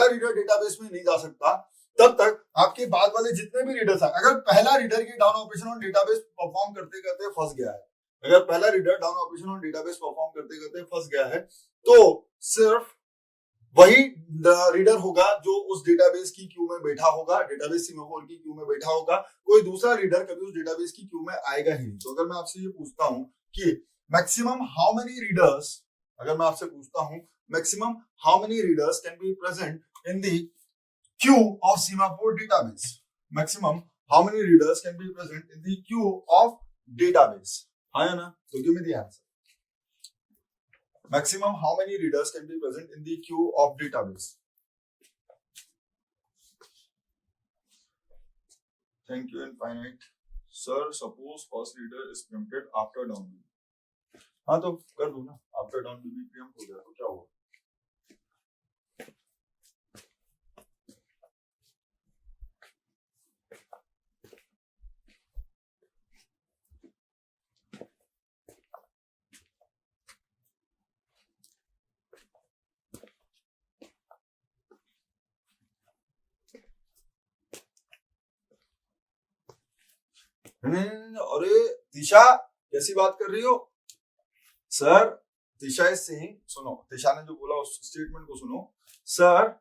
रीडर डेटाबेस में नहीं जा सकता तब तक आपके बाद वाले जितने भी रीडर्स हैं, अगर पहला रीडर की down operation on database perform करते करते फंस गया है, तो सिर्फ वही रीडर होगा जो उस डेटाबेस की क्यू में बैठा होगा, डेटाबेस सीमाफोर की क्यू में बैठा होगा। कोई दूसरा रीडर कभी उस डेटाबेस की क्यू में आएगा ही नहीं। तो अगर मैं आपसे ये पूछता हूं कि maximum how many readers can be present in the queue of Semaphore database. Maximum how many readers can be present in the queue of database? हाँ या ना? So give me the answer. Maximum how many readers can be present in the queue of database? Thank you infinite. Sir, suppose first reader is preempted after download. हाँ तो कर दो ना, after download भी preempt हो गया तो क्या हुआ? अरे दिशा कैसी बात कर रही हो सर? दिशा इज सेइंग, सुनो दिशा ने जो बोला उस स्टेटमेंट को सुनो। सर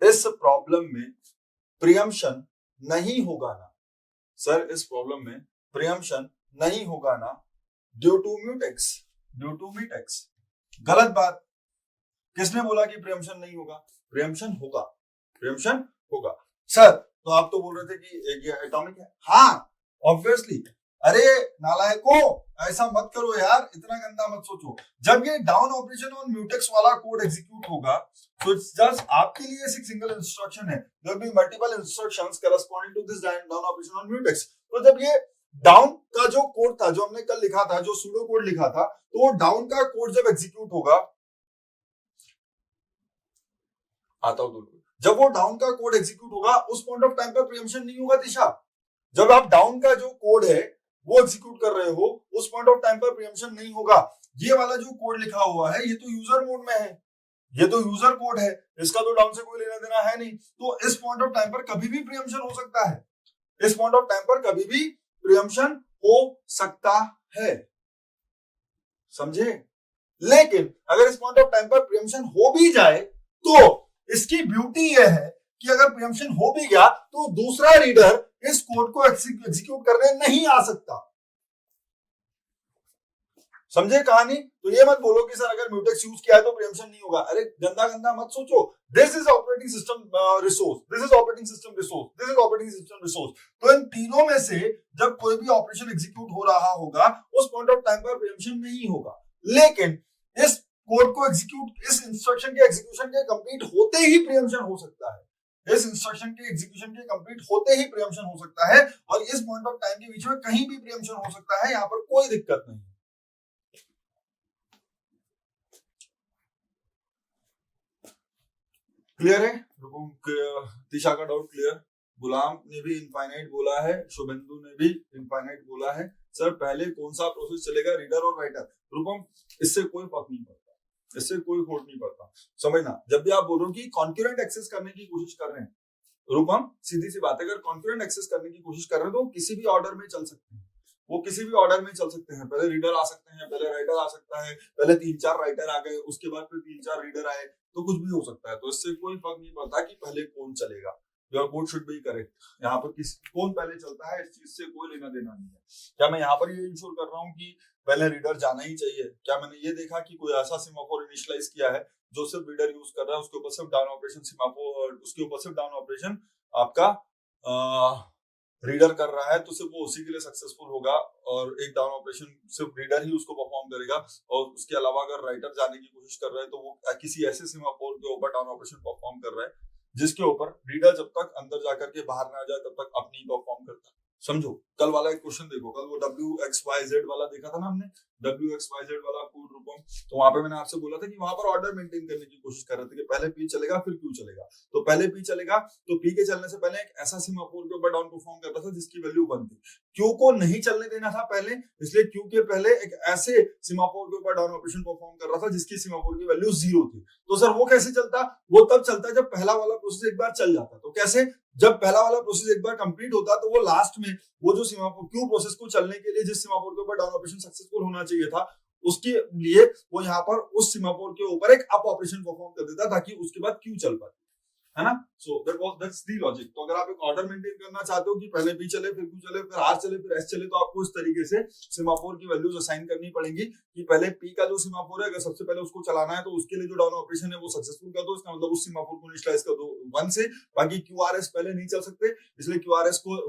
इस प्रॉब्लम में प्रीएम्पशन नहीं होगा ना, ड्यू टू म्यूटेक्स। गलत बात। किसने बोला कि प्रीएम्पशन नहीं होगा? प्रीएम्पशन होगा। सर तो आप तो बोल रहे थे कि ये एटॉमिक है। हाँ ऑब्वियसली अरे नालायको, ऐसा मत करो यार, इतना गंदा मत सोचो। जब ये डाउन ऑपरेशन ऑन म्यूटेक्स वाला कोड एग्जीक्यूट होगा तो जस्ट आपके लिए एक सिंगल इंस्ट्रक्शन है, there will be multiple instructions corresponding to this down operation on mutex. तो जब ये डाउन का जो कोड था, जो हमने कल लिखा था, जो सूडो कोड लिखा था, तो वो डाउन का कोड जब एग्जीक्यूट होगा, आता हूं जब वो डाउन का कोड एग्जीक्यूट होगा उस पॉइंट ऑफ टाइम पर प्रीएम्पशन नहीं होगा दिशा। जब आप डाउन का जो कोड है वो एग्जीक्यूट कर रहे हो उस पॉइंट ऑफ टाइम पर प्रीएम्पशन नहीं होगा। ये वाला जो कोड लिखा हुआ है ये तो यूजर मोड में है, ये तो यूजर कोड है, इसका तो डाउन से कोई लेना देना है नहीं। तो इस पॉइंट ऑफ टाइम पर कभी भी प्रीएम्पशन हो सकता है, इस पॉइंट ऑफ टाइम पर कभी भी प्रीएम्पशन हो सकता है, समझे। लेकिन अगर इस पॉइंट ऑफ टाइम पर प्रीएम्पशन हो भी जाए तो इसकी ब्यूटी यह है कि अगर प्रीएम्पशन हो भी गया तो दूसरा रीडर इस कोड को एग्जीक्यूट करने नहीं आ सकता, समझे कहानी। तो ये मत बोलो कि सर अगर म्यूटेक्स यूज किया है तो प्रीएम्पशन नहीं होगा, अरे गंदा गंदा मत सोचो। This is operating system resource, this is operating system resource, this is operating system resource. तो इन तीनों में से जब कोई भी ऑपरेशन एग्जीक्यूट हो रहा होगा उस पॉइंट ऑफ टाइम पर प्रीएम्पशन नहीं होगा। लेकिन इस कोड को एग्जीक्यूट, इस इंस्ट्रक्शन के एग्जीक्यूशन के कंप्लीट होते ही प्रीएम्पशन हो सकता है, इस इंस्ट्रक्शन के एग्जीक्यूशन के कंप्लीट होते ही प्रीएम्पशन हो सकता है, और इस पॉइंट ऑफ टाइम के बीच में कहीं भी प्रीएम्पशन हो सकता है, यहां पर कोई दिक्कत नहीं। क्लियर है? दिशा का डाउट क्लियर? गुलाम ने भी इनफाइनाइट बोला है, शुभेंदु ने भी इनफाइनाइट बोला है। सर पहले कौन सा प्रोसेस चलेगा, रीडर और राइटर? रूपम इससे कोई फर्क नहीं पड़ता, इससे कोई खोट नहीं पड़ता, समझना। जब भी आप बोलो कि कॉन्करेंट एक्सेस करने की कोशिश कर रहे हैं, रूपम सीधी सी बात है, अगर कॉन्करेंट एक्सेस करने की कोशिश कर रहे हैं तो किसी भी ऑर्डर में चल सकते हैं, वो किसी भी ऑर्डर में चल सकते हैं। पहले रीडर आ सकते हैं, पहले राइटर आ सकता है, पहले 3-4 राइटर आ गए, उसके बाद फिर 3-4 रीडर आए, तो कुछ भी हो सकता है। तो इससे कोई फर्क नहीं पड़ता कि पहले कौन चलेगा। Your code should be correct. यहाँ पर कौन पहले चलता है इस चीज से कोई लेना देना नहीं है। क्या मैं यहाँ पर ये इंश्योर कर रहा हूँ कि पहले रीडर जाना ही चाहिए? क्या मैंने ये देखा कि कोई ऐसा सेमाफोर इनिशियलाइज किया है जो सिर्फ रीडर यूज कर रहा है, उसके ऊपर सिर्फ डाउन ऑपरेशन सेमाफोर, उसके ऊपर सिर्फ डाउन ऑपरेशन आपका रीडर कर रहा है, तो सिर्फ वो उसी के लिए सक्सेसफुल होगा, और एक डाउन ऑपरेशन सिर्फ रीडर ही उसको परफॉर्म करेगा। और उसके अलावा अगर राइटर जाने की कोशिश कर रहा है तो वो किसी ऐसे सेमाफोर के ऊपर डाउन ऑपरेशन परफॉर्म कर रहा है जिसके ऊपर रीडर जब तक अंदर जाकर के बाहर ना आ जाए तब तक अपनी परफॉर्म करता है। समझो, कल वाला एक क्वेश्चन देखो, कल वो WXYZ वाला देखा था ना हमने, WXYZ वाला कोड रूपम। तो वहां पे मैंने आपसे बोला था कि वहां पर ऑर्डर मेंटेन करने की कोशिश कर रहे थे कि पहले P चलेगा फिर Q चलेगा। तो पहले P चलेगा तो P के चलने से पहले एक ऐसा सेमाफोर के ऊपर डाउन परफॉर्म करता था जिसकी वैल्यू 1 थी। Q को नहीं चलने देना था पहले, इसलिए Q के पहले एक ऐसे सेमाफोर के ऊपर डाउन ऑपरेशन परफॉर्म कर रहा था जिसकी सेमाफोर की वैल्यू 0 थी। तो सर वो कैसे चलता? वो तब चलता जब पहला वाला प्रोसेस एक बार चल जाता। तो कैसे? जब पहला वाला प्रोसेस एक बार कंप्लीट होता तो वो लास्ट में वो जो सेमाफोर Q प्रोसेस को चलने के लिए जिस सेमाफोर के ऊपर डाउन ऑपरेशन सक्सेसफुल होना चाहिए था उसके लिए वो यहाँ पर उस सेमाफोर के ऊपर एक अप ऑपरेशन परफॉर्म कर देता ताकि उसके बाद Q चल पाए, है ना। सो दैट्स द लॉजिक। तो अगर आप एक ऑर्डर मेंटेन करना चाहते हो कि पहले P चले फिर Q चले फिर R चले फिर S चले, तो आपको इस तरीके से सेमाफोर की वैल्यूज असाइन करनी पड़ेंगी कि पहले P का जो सेमाफोर है अगर सबसे पहले उसको चलाना है तो उसके लिए जो डाउन ऑपरेशन है वो सक्सेसफुल कर दो, इसका मतलब उस सेमाफोर को इनिशियलाइज कर दो 1 से। बाकी QRS पहले नहीं चल सकते, इसलिए QRS को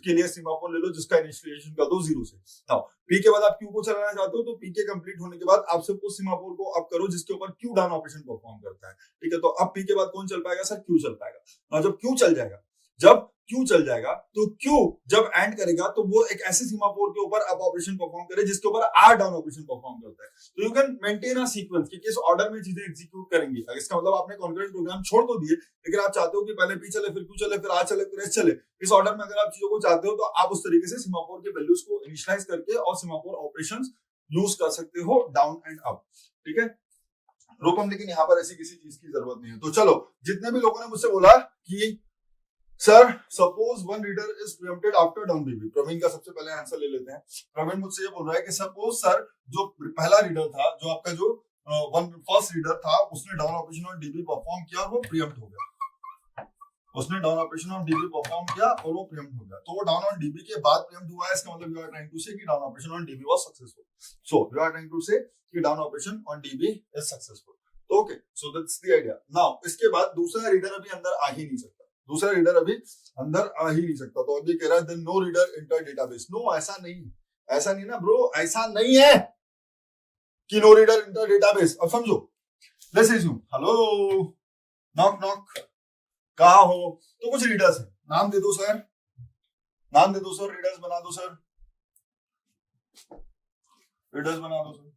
के लिए सेमाफोर ले लो जिसका इनिशियलाइजेशन कर दो 0 से। नाउ P के बाद आप Q को चलाना चाहते हो तो P के कंप्लीट होने के बाद आप सिर्फ उस सेमाफोर को अप करो जिसके ऊपर Q डाउन ऑपरेशन परफॉर्म करता है, ठीक है। तो अब P के बाद कौन चल पाएगा? सर Q चल पाएगा। और जब Q चल जाएगा, जब Q चल जाएगा तो Q जब एंड करेगा तो वो एक ऐसे सेमाफोर के ऊपर अप ऑपरेशन परफॉर्म करे जिसके ऊपर R डाउन ऑपरेशन परफॉर्म करता है। तो you can maintain a sequence कि किस ऑर्डर में चीजें एग्जीक्यूट करेंगी। इसका मतलब आपने कॉन्करेंट प्रोग्राम छोड़ तो दिए, लेकिन आप चाहते हो कि पहले P चले फिर Q चले फिर R चले फिर S चले, इस ऑर्डर में अगर आप चीजों को चाहते हो तो आप उस तरीके से सेमाफोर के वैल्यूज को इनिशियलाइज करके और सेमाफोर ऑपरेशंस यूज कर सकते हो डाउन एंड अप, ठीक है रूपम। लेकिन यहाँ पर ऐसी किसी चीज की जरूरत नहीं है। तो चलो, जितने भी लोगों ने मुझसे बोला कि sir suppose one reader is preempted after down BB, Praveen का सबसे पहले आंसर ले लेते हैं। प्रवीण मुझसे ये बोल रहा है कि सपोज सर जो पहला रीडर था, जो आपका जो फर्स्ट रीडर था, उसने down operation on dB perform किया और वो प्रीएम्प्ट हो गया। उसने down operation on dB perform किया और वो प्रीएम्प्ट हो गया। तो वो डाउन ऑन डीबी के बाद प्रीएम्प्ट हुआ है, इसका मतलब you are trying to say कि down operation on DB was successful. So you are trying to say कि down operation on DB is successful. Okay, so that's the idea. Now इसके बाद दूसरा रीडर अभी अंदर आ ही नहीं सकता, दूसरा रीडर अभी अंदर आ ही नहीं सकता। तो अब ये कह रहा है then no reader enter database. No, ऐसा नहीं है, ऐसा नहीं ना ब्रो, ऐसा नहीं है कि नो रीडर इंटर डेटाबेस। अब समझो, let's assume, hello knock knock, कहा हो? तो कुछ रीडर्स हैं, नाम दे दो सर, नाम दे दो सर, रीडर्स बना दो सर, रीडर्स बना दो सर।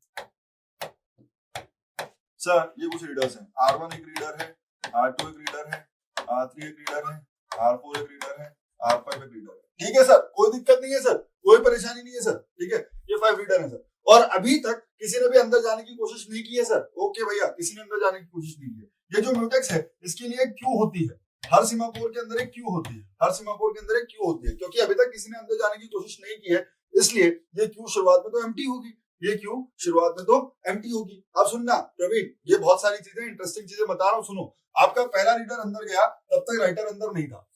सर ये कुछ रीडर्स हैं, R1 एक रीडर है, R2 एक रीडर है, R3 एक रीडर है, R4 एक रीडर है, R5 एक रीडर है। ठीक है सर, कोई दिक्कत नहीं है सर, कोई परेशानी नहीं है सर। ठीक है, ये 5 रीडर है सर, और अभी तक किसी ने भी अंदर जाने की कोशिश नहीं की है सर। ओके भैया, किसी ने अंदर जाने की कोशिश नहीं की है। ये जो म्यूटेक्स है इसके लिए क्यू होती है, हर सीमापुर के अंदर एक क्यू होती है, हर सीमापुर के अंदर एक क्यू होती है, क्योंकि अभी तक किसी ने अंदर जाने की कोशिश नहीं की है, इसलिए ये क्यू शुरुआत में तो एम्प्टी होगी, ये क्यू शुरुआत में तो एम्प्टी होगी। अब सुनना प्रवीण, ये बहुत सारी चीजें, इंटरेस्टिंग चीजें बता रहा हूँ, सुनो। आपका पहला रीडर अंदर गया, तब तक राइटर अंदर नहीं था,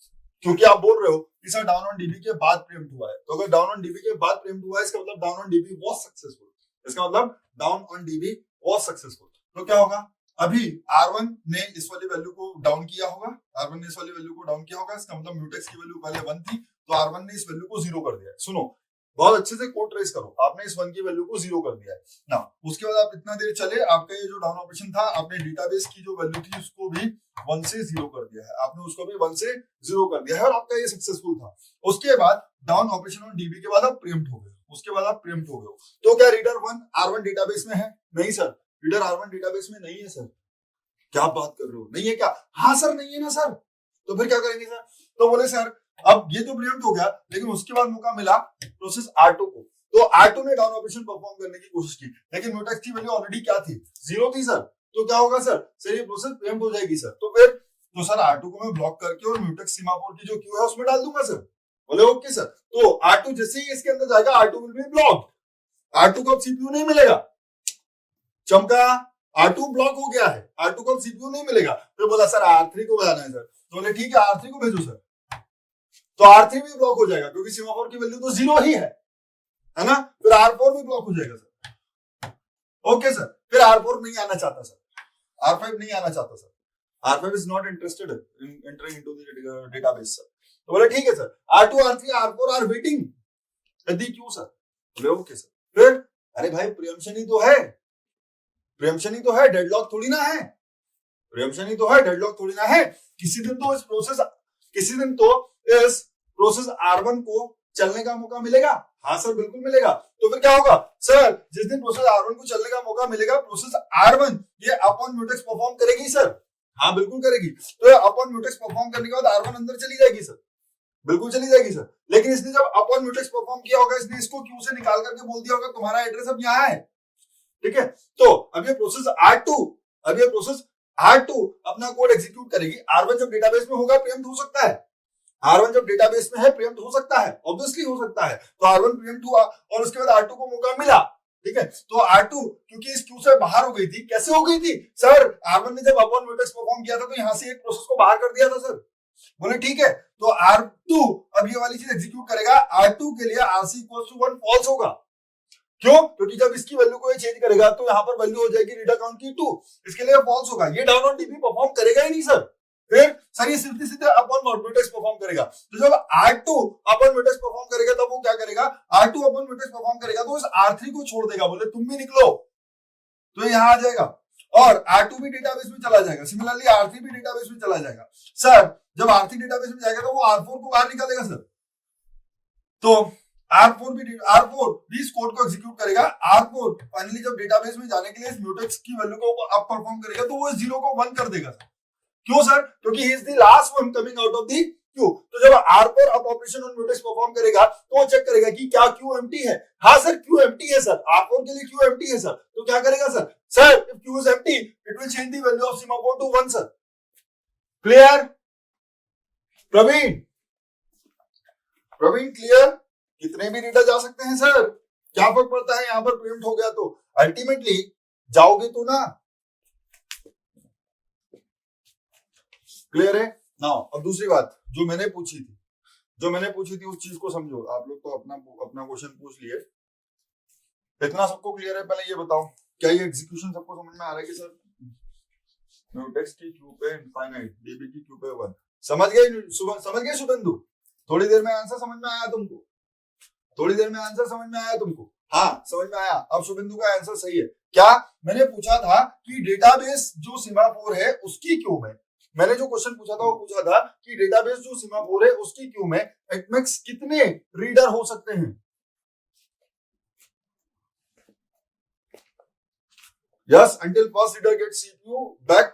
क्योंकि आप बोल रहे हो कि सर डाउन ऑन डीबी के बाद प्रीएम्प्ट हुआ है। तो अगर डाउन ऑन डीबी के बाद प्रीएम्प्ट हुआ है, इसका मतलब down on DB was successful, इसका मतलब down on DB was successful. तो क्या होगा, अभी R1 ने इस वाली वैल्यू को डाउन किया होगा, R1 ने इस वाली वैल्यू को डाउन किया होगा, इसका मतलब म्यूटेक्स की वैल्यू पहले 1 थी, तो R1 ने इस वैल्यू को 0 कर दिया है। सुनो, बहुत अच्छे से कोड ट्रेस करो, आपने इस 1 की वैल्यू को 0 कर दिया है ना। उसके बाद आप इतना देर चले, आपका ये जो डाउन ऑपरेशन था, आपने डेटाबेस की जो वैल्यू थी उसको भी 1 से 0 कर दिया है, आपने उसको भी 1 से 0 कर दिया है, और आपका ये सक्सेसफुल था। उसके बाद डाउन ऑपरेशन ऑन डीबी के बाद आप प्रीएम्प्ट हो गए, उसके बाद आप प्रीएम्प्ट हो गए। तो क्या रीडर 1 R1 डेटाबेस में है? नहीं सर, रीडर R1 डेटाबेस में नहीं है सर। क्या बात कर रहे हो, नहीं है क्या? हाँ सर, नहीं है ना सर। तो फिर क्या करेंगे सर? तो बोले सर अब ये तो प्रीएम्प्ट हो गया, लेकिन उसके बाद मौका मिला प्रोसेस R2 को, तो R2 ने डाउन ऑपरेशन परफॉर्म करने की कोशिश की, लेकिन म्यूटेक्स की वैल्यू ऑलरेडी क्या थी? 0 थी सर। तो क्या होगा सर? सर ये प्रोसेस प्रीएम्प्ट हो जाएगी सर। तो फिर तो सर R2 को मैं ब्लॉक करके और म्यूटेक्स सीमापुर की जो क्यू है उसमें डाल दूंगा सर। बोले ओके सर। तो R2 जैसे ही इसके अंदर जाएगा, R2 will be blocked, R2 को अब सीपीयू नहीं मिलेगा। चमका, R2 ब्लॉक हो गया है, R2 को सीपीयू नहीं मिलेगा। फिर बोला सर R3 को बनाना है सर। तो बोले ठीक है, R3 को भेजो सर। तो R3 भी ब्लॉक हो जाएगा, क्योंकि सीमाफोर की वैल्यू तो 0 ही है ना। फिर R4 भी ब्लॉक हो जाएगा सर। Okay sir. फिर R4 नहीं आना चाहता सर, R5 नहीं आना चाहता sir, R5 is not interested in entering into the database sir। तो बोले ठीक है sir, R2, R3, R4 are waiting at the queue sir. बोले ओके सर। फिर अरे भाई प्रीएम्प्शन ही तो है, प्रीएम्प्शन ही तो है, डेडलॉक थोड़ी ना है, प्रीएम्प्शन ही तो है, डेडलॉक थोड़ी ना है। किसी दिन तो इस प्रोसेस R1 को चलने का मौका मिलेगा। हाँ सर बिल्कुल मिलेगा। तो फिर क्या होगा सर? जिस दिन प्रोसेस R1 को चलने का मौका मिलेगा, प्रोसेस R1 ये अपॉन म्यूटेक्स परफॉर्म करेगी सर। हाँ बिल्कुल करेगी। तो अपॉन म्यूटेक्स परफॉर्म करने के बाद R1 अंदर चली जाएगी सर, बिल्कुल चली जाएगी सर। लेकिन इसने जब अपॉन म्यूटेक्स परफॉर्म किया होगा, इसने इसको क्यू से निकाल करके बोल दिया होगा तुम्हारा एड्रेस अब यहाँ है। ठीक है, तो अब ये प्रोसेस R2 अपना कोड एग्जीक्यूट करेगी। R1 जब डेटाबेस में होगा प्रीएम्प्ट हो सकता है, R1 जब डेटाबेस में है प्रीएम्प्ट हो सकता है, ऑब्वियसली हो सकता है। तो R1 प्रीएम्प्ट हुआ और उसके बाद R2 को मौका मिला। ठीक है, तो R2 क्योंकि इस क्यू से बाहर हो गई थी। कैसे हो गई थी सर? R1 ने जब अपॉन म्यूटेक्स परफॉर्म किया था तो यहां से एक प्रोसेस को बाहर कर दिया था सर। बोले ठीक है, तो R2 अब ये वाली चीज एग्जीक्यूट करेगा। R2 के लिए RC इक्वल्स टू 1 फॉल्स होगा। क्यों? क्योंकि जब इसकी वैल्यू को ये चेंज करेगा तो यहाँ पर वैल्यू हो जाएगी रीडर काउंट की 2, इसके लिए फॉल्स होगा। ये डाउन ऑन डीबी परफॉर्म करेगा ही नहीं सर। फिर सर ये सीधे अपॉन म्यूटेक्स परफॉर्म करेगा। तो जब R2 अपॉन म्यूटेक्स परफॉर्म करेगा तब वो क्या करेगा? R2 अपॉन म्यूटेक्स परफॉर्म करेगा तो इस R3 को छोड़ देगा, बोले तुम भी निकलो, तो यहाँ आ जाएगा और R2 भी डेटाबेस में चला जाएगा। सिमिलरली R3 भी डेटाबेस में चला जाएगा। सर जब R3 डेटाबेस में जाएगा तो वो R4 को बाहर निकालेगा सर। तो R4 भी इस कोड को एग्जीक्यूट करेगा। R4 फाइनली जब डेटाबेस में जाने के लिए इस म्यूटेक्स की वैल्यू को अप परफॉर्म करेगा तो वो 0 को 1 कर देगा सर। क्यों सर? क्योंकि he is the last one coming out of the Q. तो जब R4 up operation on mutex perform करेगा तो वो चेक करेगा कि क्या क्यू एम्प्टी है। हाँ सर क्यू एम्प्टी है सर, R4 के लिए क्यू एम्प्टी है सर। तो क्या करेगा sir? Sir if Q is empty it will change the value of semaphore to 1 sir. Clear Praveen clear? कितने भी रीडर जा सकते हैं सर, क्या फर्क पड़ता है? यहां पर प्रीएम्प्ट हो गया तो अल्टीमेटली जाओगे तो ना। क्लियर है? नाउ अब दूसरी बात जो मैंने पूछी थी उस चीज को समझो। आप लोग तो अपना क्वेश्चन पूछ लिए, इतना सबको क्लियर है? पहले ये बताओ क्या ये एग्जीक्यूशन सबको समझ में आ रहा है कि सर म्यूटेक्स की क्यू पे इनफाइनाइट, डीबी की क्यू पे 1। समझ गए शुभेंदु? थोड़ी देर में आंसर समझ में आया तुमको? थोड़ी देर में आंसर समझ में आया तुमको? हाँ समझ में आया। अब शुभेंदु का आंसर सही है। क्या मैंने पूछा था कि डेटाबेस जो सीमाफोर है उसकी क्यू में, मैंने जो क्वेश्चन पूछा था वो पूछा था कि डेटाबेस जो सीमाफोर है उसकी क्यू में एट मैक्स कितने रीडर हो सकते हैं? Yes, until first reader gets CPU back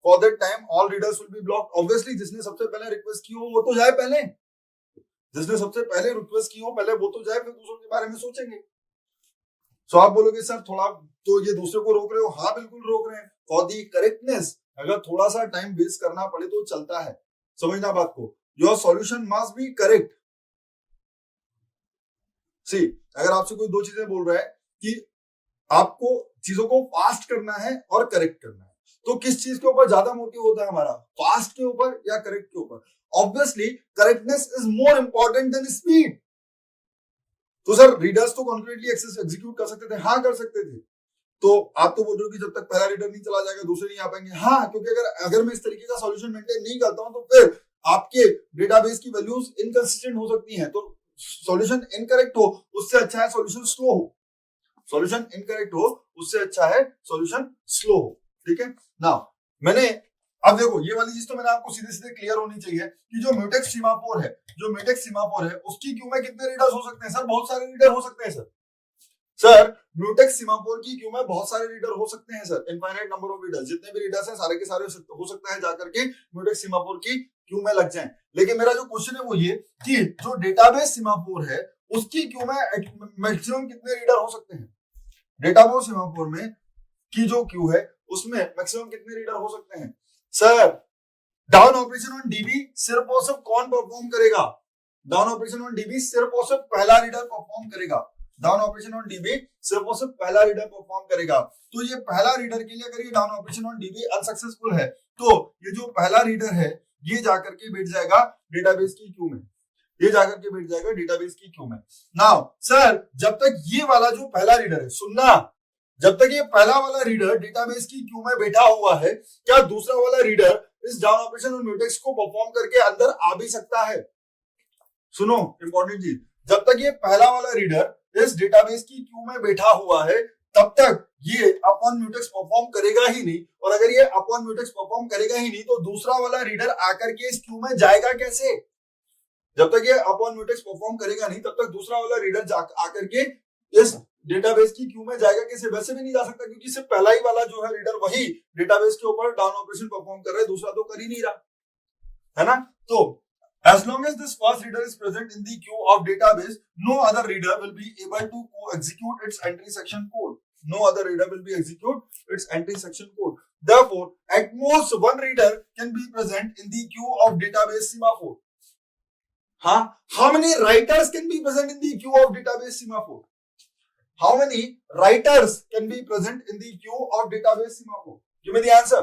for that time all readers will be blocked। obviously जिसने सबसे पहले रिक्वेस्ट की हो वो तो जाए पहले, जिसने सबसे पहले रिक्वेस्ट की हो पहले वो तो जाए, फिर दूसरों के बारे में सोचेंगे। सो आप बोलोगे सर थोड़ा तो ये दूसरे को रोक रहे हो। हाँ बिल्कुल रोक रहे हैं फॉर दी करेक्टनेस। अगर थोड़ा सा टाइम वेस्ट करना पड़े तो चलता है, समझना बात को। Your solution must be correct. See अगर आपसे कोई दो चीजें बोल रहा है कि आपको चीजों को फास्ट करना है और करेक्ट करना है, तो किस चीज के ऊपर ज्यादा मोटिव होता है हमारा, फास्ट के ऊपर या करेक्ट के ऊपर? Obviously correctness is more important than speed. तो सर रीडर्स तो कॉन्फिडेंटली एग्जीक्यूट कर सकते थे, हाँ कर सकते थे। तो आप तो बोल रहे हो कि जब तक पहला रीडर नहीं चला जाएगा दूसरे नहीं आ पाएंगे। हाँ, क्योंकि अगर मैं इस तरीके का सॉल्यूशन मेंटेन नहीं करता हूं तो फिर आपके डेटाबेस की वैल्यूज इनकंसिस्टेंट हो सकती हैं। तो सॉल्यूशन इनकरेक्ट हो उससे अच्छा है सॉल्यूशन स्लो हो। सॉल्यूशन इनकरेक्ट हो उससे अच्छा है सॉल्यूशन स्लो हो। ठीक है ना? मैंने अब देखो ये वाली चीज तो मैंने आपको सीधे सीधे क्लियर होनी चाहिए कि जो म्यूटेक्स सीमाफोर है, जो म्यूटेक्स सीमाफोर है उसकी क्यू में कितने रीडर्स हो सकते हैं? सर बहुत सारे रीडर हो सकते हैं सर। सर म्यूटेक्स सीमाफोर की क्यू में बहुत सारे रीडर हो सकते हैं sir. Infinite number of readers, जितने भी रीडर्स हैं सारे के सारे हो सकता है जाकर के म्यूटेक्स सीमाफोर की क्यू में लग जाएं। लेकिन मेरा जो क्वेश्चन है वो ये कि जो डेटाबेस सीमाफोर है उसकी क्यू में मैक्सिमम कितने रीडर हो सकते हैं? डेटाबेस सीमाफोर में की जो क्यू है उसमें मैक्सिमम कितने रीडर हो सकते हैं? Sir down operation on dB सिर्फ और सिर्फ कौन परफॉर्म करेगा? डाउन ऑपरेशन ऑन डीबी सिर्फ और सिर्फ पहला रीडर परफॉर्म करेगा। डाउन ऑपरेशन ऑन डीबी सिर्फ और सिर्फ पहला रीडर परफॉर्म करेगा। तो ये पहला रीडर के लिए अगर ये down operation on dB unsuccessful है तो ये जो पहला रीडर है ये जाकर के बैठ जाएगा डेटाबेस की क्यू में, ये जाकर के बैठ जाएगा डेटाबेस की क्यू में। नाउ सर जब तक ये वाला जो पहला रीडर है, सुनना, जब तक ये पहला वाला रीडर डेटाबेस की क्यू में बैठा हुआ है क्या दूसरा वाला रीडर इस डाउन ऑपरेशन और म्यूटेक्स को परफॉर्म करके अंदर आ भी सकता है? सुनो इंपॉर्टेंट चीज, जब तक ये पहला वाला रीडर इस डेटाबेस की क्यू में बैठा हुआ है तब तक ये अपॉन म्यूटेक्स परफॉर्म करेगा ही नहीं। और अगर ये अपॉन म्यूटेक्स परफॉर्म करेगा ही नहीं तो दूसरा वाला रीडर आकर के इस क्यू में जाएगा कैसे? जब तक ये अपॉन म्यूटेक्स परफॉर्म करेगा नहीं तब तक दूसरा वाला रीडर आकर के इस डेटाबेस की क्यू में जाएगा कैसे? वैसे भी नहीं जा सकता क्योंकि सिर्फ पहला ही वाला जो है रीडर वही डेटाबेस के ऊपर डाउन ऑपरेशन परफॉर्म कर रहा है, दूसरा तो कर ही नहीं रहा है ना। तो as long as this first reader is present in the queue of database, no other reader will be able to execute its entry section code. No other reader will be execute its entry section code. Therefore, at most one reader can be present in the queue of database semaphore. Huh? How many writers can be present in the queue of database semaphore? How many writers can be present in the queue of database semaphore? Give me the answer.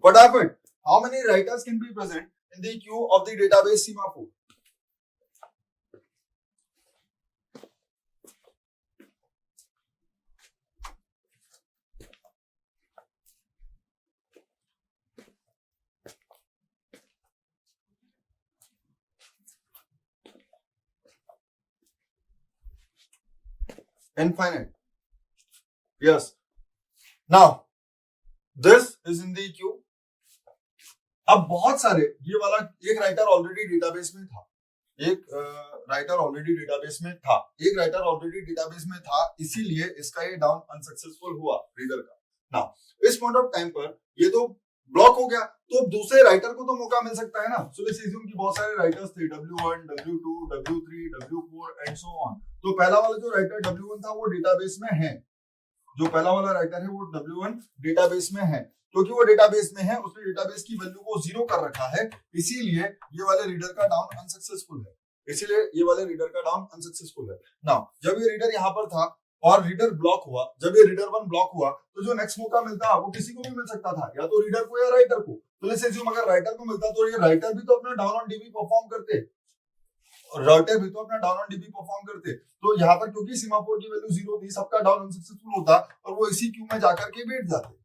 What happened? How many writers can be present in the queue of the database semaphore? Infinite. Yes. Now this is in the queue. अब बहुत सारे, ये वाला एक राइटर ऑलरेडी डेटाबेस में था, एक राइटर ऑलरेडी डेटाबेस में था, एक राइटर ऑलरेडी डेटाबेस में था, इसीलिए इसका ये डाउन अनसक्सेसफुल हुआ रीडर का। नाउ इस पॉइंट ऑफ टाइम पर ये तो ब्लॉक हो गया तो दूसरे राइटर को तो मौका मिल सकता है ना। सो लेट्स अज्यूम कि बहुत सारे राइटर्स थे, W1, W2, W3, W4 and so on. तो पहला वाला जो राइटर W1 था वो डेटाबेस में है, जो पहला वाला राइटर है वो W1 डेटाबेस में है। क्योंकि वो डेटाबेस में है उसने डेटाबेस की वैल्यू को 0 कर रखा है, इसीलिए ये वाले रीडर का डाउन अनसक्सेसफुल है, इसीलिए ये वाले रीडर का डाउन अनसक्सेसफुल है। नाउ जब ये रीडर यहाँ पर था और रीडर ब्लॉक हुआ, जब ये रीडर 1 ब्लॉक हुआ तो जो नेक्स्ट मौका मिलता वो किसी को भी मिल सकता था, या तो रीडर को या राइटर को। तो लेट्स अज्यूम अगर राइटर को मिलता तो ये राइटर भी तो अपना डाउन ऑन डीबी परफॉर्म करते, राइटर भी तो अपना डाउन ऑन डीबी परफॉर्म करते। तो यहाँ पर क्योंकि सीमाफोर की वैल्यू 0 थी, सबका डाउन अनसक्सेसफुल होता और वो इसी क्यू में जाकर के बैठ जाते।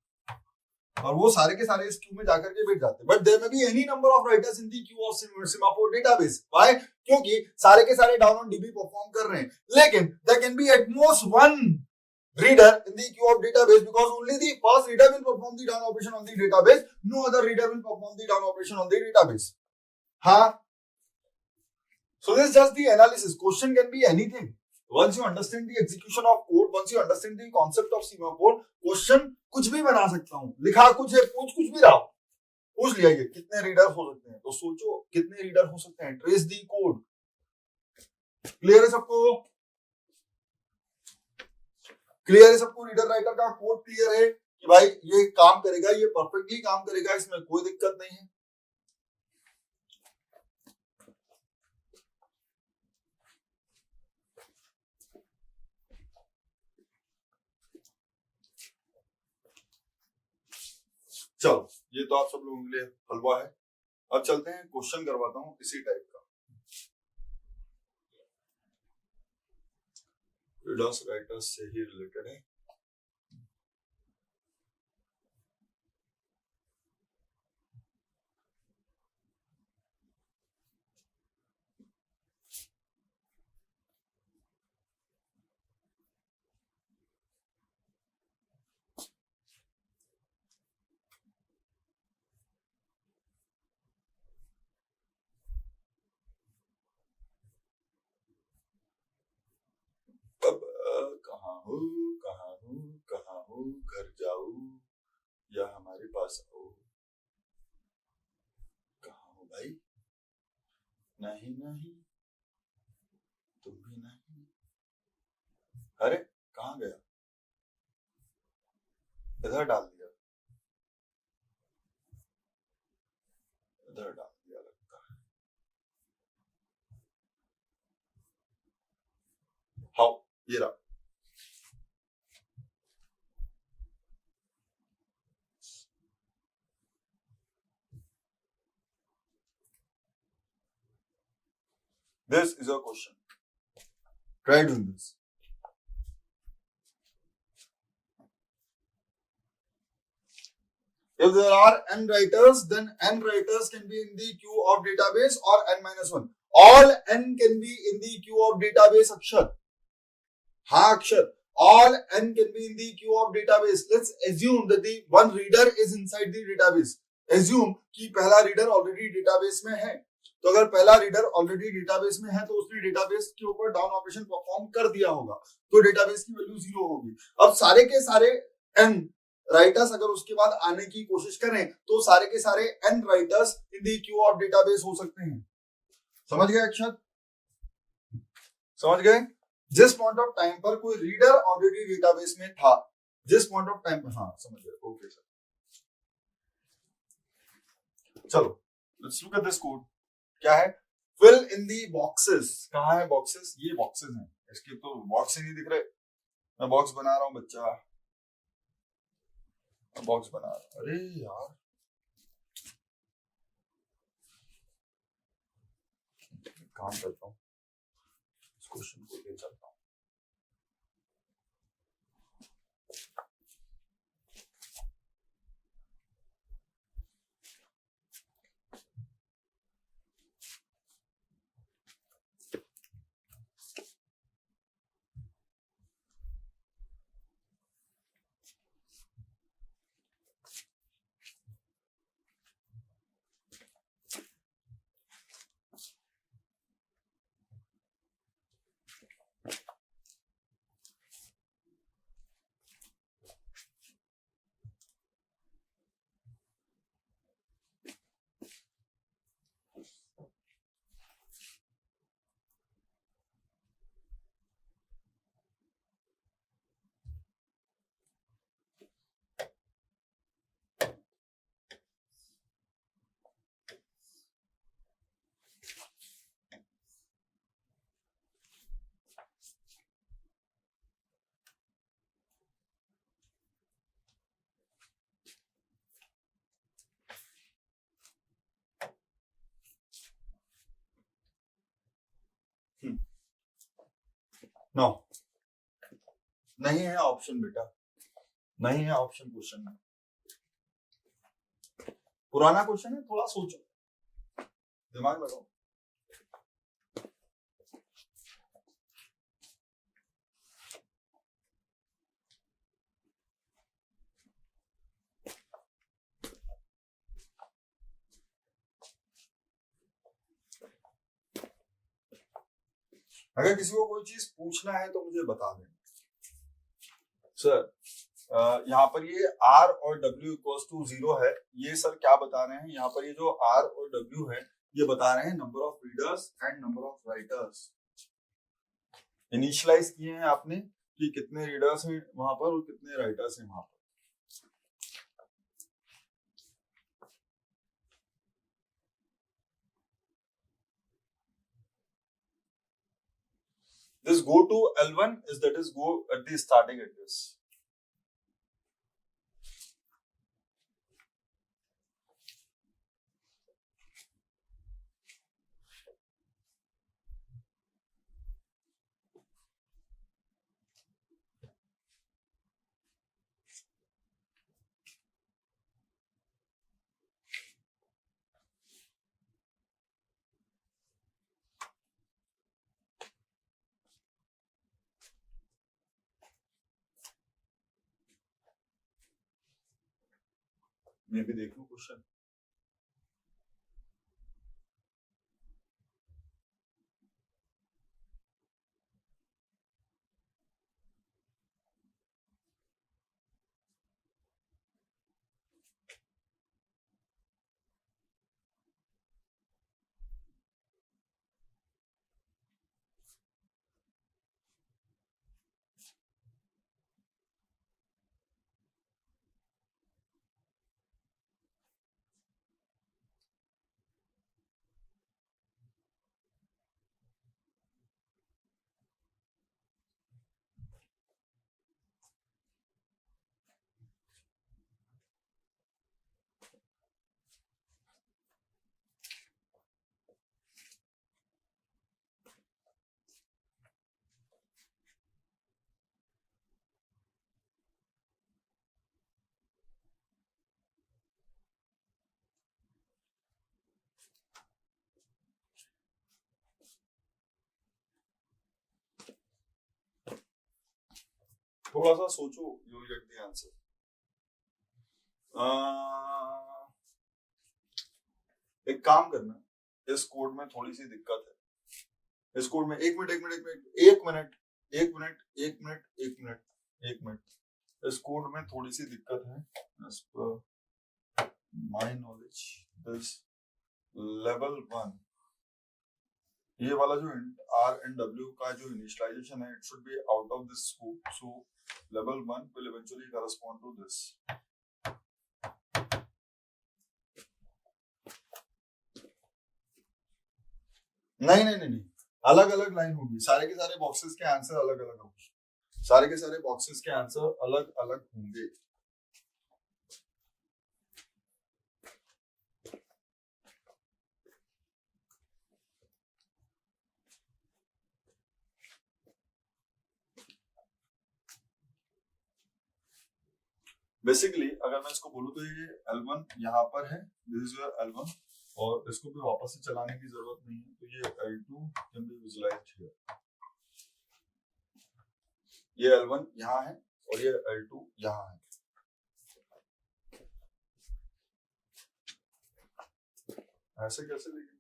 और वो सारे के सारे इस क्यू में जाकर के बैठ जाते हैं। But there may be any number of writers in the queue of semaphore database. Why? क्योंकि सारे के सारे डाउन ऑन डीबी परफॉर्म कर रहे हैं, लेकिन there can be at most one reader in the queue of database because only the first reader will perform the down operation on the database. No other reader will perform the down operation on the database. हाँ. So this is just the analysis. Question can be anything. Once you understand the execution of code, once you understand the concept of semaphore, question कुछ भी बना सकता हूँ. लिखा कुछ है, पूछ कुछ भी रहा. पूछ लिया ये कितने रीडर हो सकते हैं, तो सोचो कितने रीडर हो सकते हैं. ट्रेस दी कोड. क्लियर है सबको? क्लियर है सबको? रीडर राइटर का कोड क्लियर है कि भाई ये काम करेगा, ये परफेक्टली काम करेगा, इसमें कोई दिक्कत नहीं है. चलो ये तो आप सब लोगों के लिए हलवा है. अब चलते हैं, क्वेश्चन करवाता हूं इसी टाइप का. रीडर्स राइटर्स से ही रिलेटेड है. कहाँ हो घर जाऊं या हमारे पास आओ. कहाँ हो भाई? नहीं नहीं तुम भी नहीं. अरे कहाँ गया? इधर डाल दिया, इधर डाल दिया लगता है. हाँ ये रहा. This is a question. Try doing this. If there are n writers, then n writers can be in the queue of database or n-1. All n can be in the queue of database. Akshar. हाँ अक्षर. All n can be in the queue of database. Let's assume that the one reader is inside the database. Assume कि पहला reader already database में है. तो अगर पहला रीडर ऑलरेडी डेटाबेस में है तो उसने डेटाबेस के ऊपर डाउन ऑपरेशन परफॉर्म कर दिया होगा, तो डेटाबेस की वैल्यू 0 होगी. अब सारे के सारे n राइटर्स अगर उसके बाद आने की कोशिश करें तो सारे के सारे n writers in the queue of database हो सकते हैं. समझ गए अक्षर? समझ गए? जिस पॉइंट ऑफ टाइम पर कोई रीडर ऑलरेडी डेटाबेस में था, जिस पॉइंट ऑफ टाइम पर, हाँ समझ गए. Okay sir. चलो let's look at this code. क्या है? Fill in the boxes. कहाँ है बॉक्सेस? ये बॉक्सेस हैं. इसके तो बॉक्स ही नहीं दिख रहे. मैं बॉक्स बना रहा हूं बच्चा, बॉक्स बना रहा हूं. अरे यार काम करता हूं, इस क्वेश्चन को ले चलता हूं. नो नहीं है ऑप्शन बेटा, नहीं है ऑप्शन क्वेश्चन में. पुराना क्वेश्चन है, थोड़ा सोचो, दिमाग लगाओ। अगर किसी को कोई चीज पूछना है तो मुझे बता दें सर। यहाँ पर ये R और W इक्वल्स टू 0 है, ये सर क्या बता रहे हैं? यहाँ पर ये जो R और W है ये बता रहे हैं number of readers and number of writers. Initialize किए हैं आपने कि कितने रीडर्स हैं वहां पर और कितने राइटर्स हैं वहां पर। This go to L1 is that is go at the starting address. मैं भी देख लूं क्वेश्चन। थोड़ा सा सोचो, you will get the answer. एक काम करना, इस कोड में थोड़ी सी दिक्कत है। इस कोड में एक मिनट, इस कोड में थोड़ी सी दिक्कत है। as per my knowledge this level 1, ये वाला जो R and W का जो इनिशियलाइजेशन है, it should be out of this scope, so level 1 will eventually correspond to this. नहीं, अलग अलग लाइन होगी, सारे के सारे बॉक्सेस के आंसर अलग अलग होंगे, सारे के सारे बॉक्सेस के आंसर अलग अलग होंगे। बेसिकली अगर मैं इसको बोलूं तो ये L1 यहाँ पर है, दिस इज योर L1, और इसको भी वापस से चलाने की जरूरत नहीं है, तो ये L2 can be visualised here. ये L1 यहाँ है और ये L2 यहाँ है। ऐसे कैसे देखें?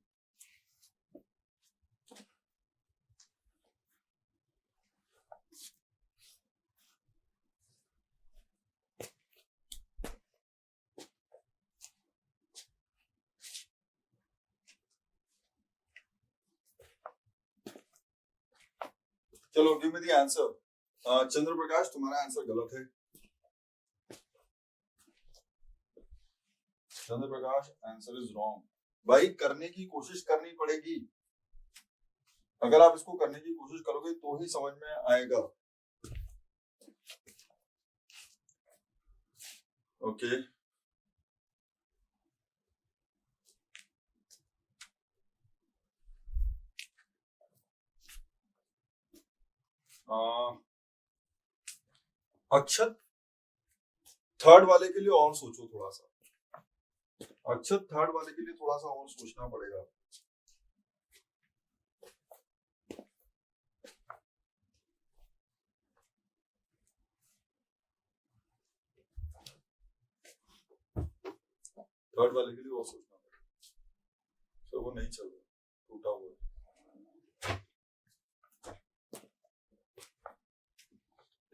चलो गिव मी द आंसर। चंद्र प्रकाश, तुम्हारा आंसर गलत है। चंद्र प्रकाश, आंसर इज रॉन्ग। भाई करने की कोशिश करनी पड़ेगी, अगर आप इसको करने की कोशिश करोगे तो ही समझ में आएगा। ओके अक्षत, थर्ड वाले के लिए और सोचो थोड़ा सा। अच्छा, थर्ड वाले के लिए थोड़ा सा और सोचना पड़ेगा। थर्ड वाले के लिए और सोचना पड़ेगा, तो वो नहीं चल रहा, टूटा हुआ है।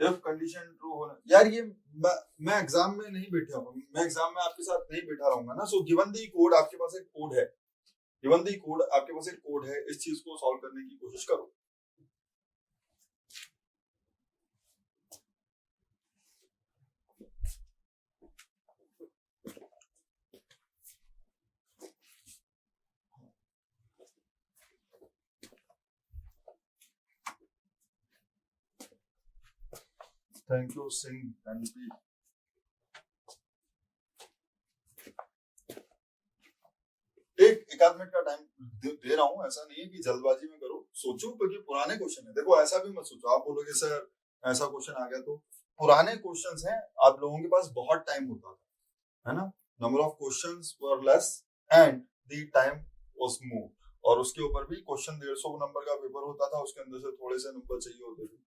इफ कंडीशन ट्रू होना, यार ये मैं एग्जाम में नहीं बैठा हूँ, मैं एग्जाम में आपके साथ नहीं बैठा रहूंगा ना। सो गिवन दी कोड, आपके पास एक कोड है, गिवन दी कोड आपके पास एक कोड है, इस चीज को सॉल्व करने की कोशिश करो। Thank you Singh NP. एक आध मिनट का टाइम दे रहा हूँ, ऐसा नहीं है कि जल्दबाजी में करो, सोचो, क्योंकि पुराने क्वेश्चन है। देखो ऐसा भी मत सोचो, आप बोलोगे सर ऐसा क्वेश्चन आ गया, तो पुराने क्वेश्चंस हैं, आप लोगों के पास बहुत टाइम होता था, है ना, number of questions were less and the time was more, और उसके ऊपर भी क्वेश्चन 150 नंबर का पेपर होता था, उसके अंदर से थोड़े से नंबर चाहिए होते थे।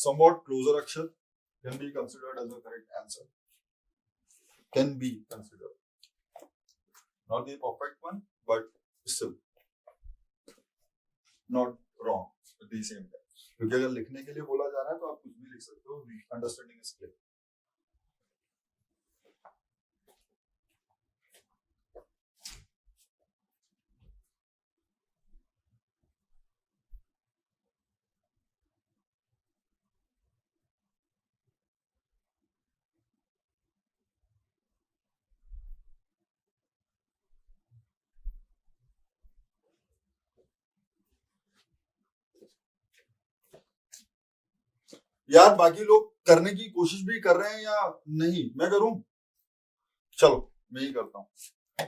Somewhat closer akshar can be considered as a correct answer. Can be considered. Not the perfect one, but still not wrong at the same time. क्योंकि अगर लिखने के लिए बोला जा रहा है तो आप कुछ भी लिख सकते हो, अंडरस्टैंडिंग इज क्लियर। यार बाकी लोग करने की कोशिश भी कर रहे हैं या नहीं, मैं करूं? चलो मैं ही करता हूं।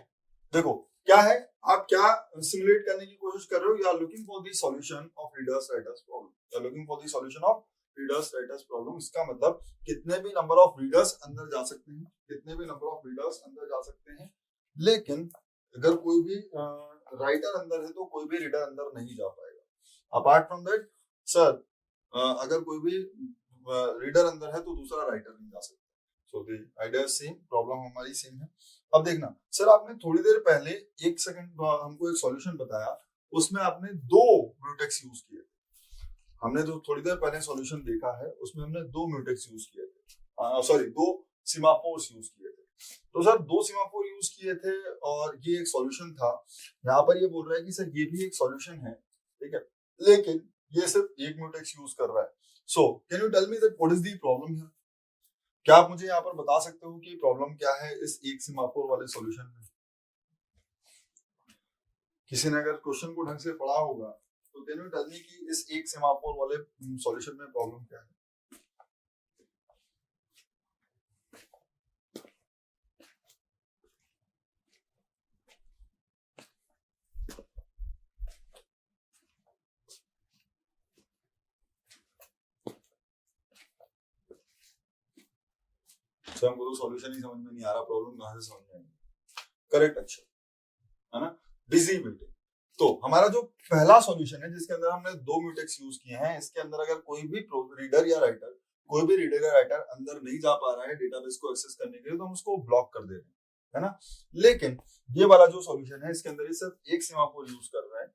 देखो क्या है, आप क्या सिमुलेट करने की कोशिश कर रहे हो, you are looking for the solution of readers writers problem, you are looking for the solution of readers writers problem. इसका मतलब कितने भी नंबर ऑफ रीडर्स अंदर जा सकते हैं, कितने भी नंबर ऑफ रीडर्स अंदर जा सकते हैं, लेकिन अगर कोई भी राइटर अंदर है तो कोई भी रीडर अंदर नहीं जा पाएगा। अपार्ट फ्रॉम दैट सर, अगर कोई भी रीडर अंदर है तो दूसरा राइटर नहीं जा सकता। सो द आइडिया सेम, प्रॉब्लम हमारी सेम है। अब देखना सर, आपने थोड़ी देर पहले एक सेकंड हमको एक सॉल्यूशन बताया, उसमें आपने 2 म्यूटेक्स यूज किए थे। हमने जो थोड़ी देर पहले सॉल्यूशन देखा है उसमें हमने 2 म्यूटेक्स यूज किए थे, सॉरी 2 सीमाफोर्स यूज किए थे। तो सर 2 सीमाफोर यूज किए थे और ये एक सॉल्यूशन था। यहाँ पर ये बोल रहा है कि सर ये भी एक सॉल्यूशन है, ठीक है, लेकिन ये सिर्फ एक म्यूटेक्स यूज कर रहा है। So can you tell me that what is the problem here? क्या आप मुझे यहाँ पर बता सकते हो कि प्रॉब्लम क्या है इस एक सीमाफोर वाले सॉल्यूशन में? किसी ने अगर क्वेश्चन को ढंग से पढ़ा होगा तो कैन यू टेल मी कि इस एक सीमाफोर वाले सॉल्यूशन में प्रॉब्लम क्या है? तो हमको तो सॉल्यूशन ही समझ में नहीं आ रहा, प्रॉब्लम कहाँ से समझ में आएगी? करेक्ट आंसर है ना, बिजी वेटिंग। तो हमारा जो पहला सॉल्यूशन है जिसके अंदर हमने 2 म्यूटेक्स यूज किए हैं, इसके अंदर अगर कोई भी रीडर या राइटर, कोई भी रीडर या राइटर अंदर नहीं जा पा रहा है डेटाबेस को एक्सेस करने के लिए, तो हम उसको ब्लॉक कर दे रहे हैं, है ना। लेकिन ये वाला जो सॉल्यूशन है इसके अंदर ये सिर्फ एक सीमाफोर यूज कर रहा है,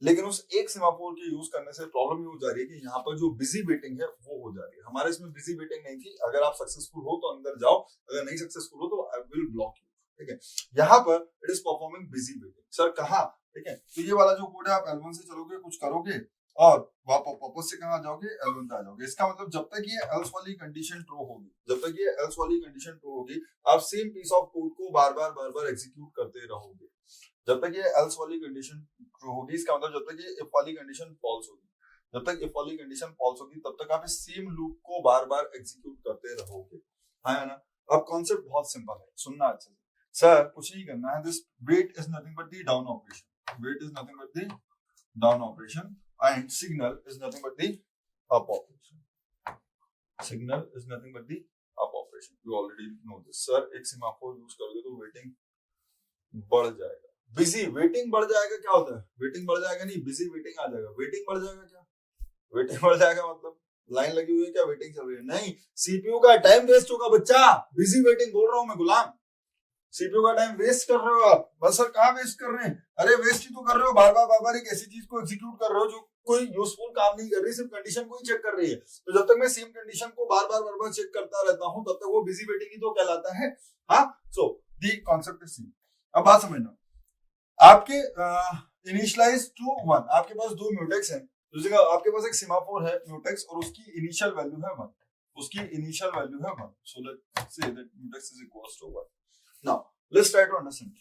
लेकिन उस एक सीमाफोर के यूज करने से प्रॉब्लम ये हो जा रही है कि यहाँ पर जो बिजी वेटिंग है वो हो जा रही है। हमारे इसमें बिजी वेटिंग नहीं थी, अगर आप सक्सेसफुल हो तो अंदर जाओ, अगर नहीं सक्सेसफुल हो तो आई विल ब्लॉक यू, ठीक है। यहाँ पर it is performing busy waiting. Sir कहाँ, ठीक है, तो ये वाला जो कोड है आप L1 से चलोगे, कुछ करोगे और वापस से कहाँ जाओगे, L1 पे आ जाओगे। इसका मतलब जब तक ये एल्स वाली कंडीशन ट्रू होगी, जब तक ये एल्स वाली कंडीशन ट्रू होगी, आप सेम पीस ऑफ कोड को बार बार एग्जीक्यूट करते रहोगे जब तक ये एल्स वाली कंडीशन ट्रू होगी। इसका मतलब जब तक ये इफ वाली कंडीशन फॉल्स होगी, जब तक इफ वाली कंडीशन फॉल्स होगी तब तक आप इस सेम लूप को बार बार एग्जीक्यूट करते रहोगे, है ना। अब कॉन्सेप्ट बहुत सिंपल है, सुनना अच्छे से। सर कुछ नहीं करना है, this wait is nothing but the down operation. wait is nothing but the down operation and signal is nothing but the up operation. Signal is nothing but the up operation. You already know this. Sir, एक सिमाफोर यूज करोगे तो वेटिंग बढ़ जाएगा. बिजी वेटिंग बढ़ जाएगा क्या होता है? वेटिंग बढ़ जाएगा नहीं, बिजी वेटिंग आ जाएगा. वेटिंग बढ़ जाएगा क्या? वेटिंग बढ़ जाएगा मतलब लाइन लगी हुई है क्या, वेटिंग चल रही है? नहीं, सीपीयू का टाइम वेस्ट होगा बच्चा. बिजी वेटिंग बोल रहा हूं मैं गुलाम. सीपीयू का टाइम वेस्ट कर रहे हो आप. बस सर कहां वेस्ट कर रहे हैं? अरे वेस्ट ही तो कर रहे हो. बार बार एक ऐसी चीज को एग्जीक्यूट कर रहे हो जो कोई यूजफुल काम नहीं कर रही, सिर्फ कंडीशन को ही चेक कर रही है. तो जब तक मैं सेम कंडीशन को बार बार चेक करता रहता हूं तब तक वो बिजी वेटिंग ही तो कहलाता है. हाँ, सो दी कॉन्सेप्ट इज सेम. अब बात समझना. आपके इनिशियलाइज टू 1, आपके पास दो म्यूटेक्स हैं. दूसरी जगह आपके पास एक सिमाफोर है म्यूटेक्स और उसकी इनिशियल वैल्यू है 1. उसकी इनिशियल वैल्यू है 1. So let's say that mutex is equals to 1. Now let's try to understand.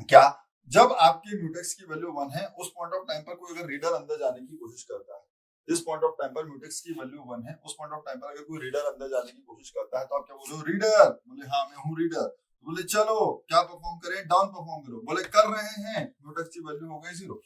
क्या जब आपके म्यूटेक्स की वैल्यू 1 है, उस पॉइंट ऑफ टाइम पर कोई अगर रीडर अंदर जाने की कोशिश करता है, जिस पॉइंट ऑफ टाइम पर म्यूटेक्स की वैल्यू 1 है, उस पॉइंट ऑफ टाइम पर अगर कोई रीडर अंदर जाने की कोशिश करता है तो आप क्या बोलो? रीडर. बोले हाँ मैं हूँ रीडर. बोले चलो क्या परफॉर्म करें? डाउन परफॉर्म करो. बोले कर रहे हैं. म्यूटेक्स की वैल्यू हो गई 0.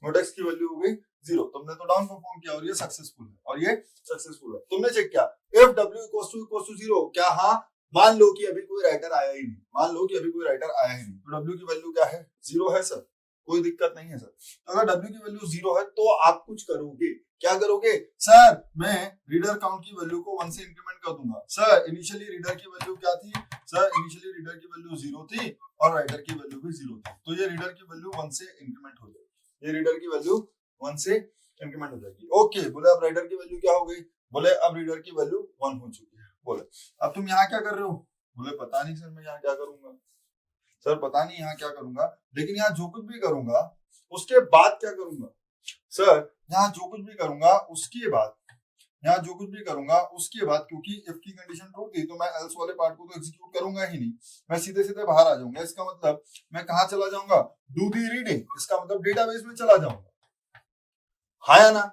म्यूटेक्स की वैल्यू हो गई 0. तुमने तो डाउन परफॉर्म किया और ये सक्सेसफुल है, और ये सक्सेसफुल है. तुमने चेक किया इफ w = 0. क्या? हाँ, मान लो कि अभी कोई राइटर आया ही नहीं. मान लो कि अभी कोई राइटर आया ही नहीं, तो w की वैल्यू क्या है? 0 है सर. कोई दिक्कत नहीं है सर. तो अगर w की वैल्यू 0 है तो आप कुछ करोगे. क्या करोगे? सर मैं रीडर काउंट की वैल्यू को 1 से इंक्रीमेंट कर दूंगा. सर इनिशियली रीडर की वैल्यू क्या थी? सर इनिशियली रीडर की वैल्यू 0 थी और राइटर की वैल्यू भी 0 थी. तो ये रीडर की वैल्यू 1 से इंक्रीमेंट हो जाएगी. ये रीडर की वैल्यू 1 से इंक्रीमेंट हो जाएगी. ओके. बोले अब राइटर की वैल्यू क्या हो गई? बोले अब रीडर की वैल्यू 1 हो चुकी है. बोले अब तुम यहाँ क्या कर रहे हो? बोले पता नहीं सर मैं यहाँ क्या करूंगा. सर पता नहीं यहाँ क्या करूंगा, लेकिन यहाँ जो कुछ भी करूंगा उसके बाद क्या करूंगा? सर यहाँ जो कुछ भी करूंगा उसके बाद, यहाँ जो कुछ भी करूंगा उसके बाद, क्योंकि इफ की कंडीशन ट्रू थी तो मैं एल्स वाले पार्ट को तो एग्जीक्यूट करूंगा ही नहीं. मैं सीधे सीधे बाहर आ जाऊंगा. इसका मतलब मैं कहाँ चला जाऊंगा? Do the reading. इसका मतलब डेटाबेस में चला जाऊंगा. हाँ या ना?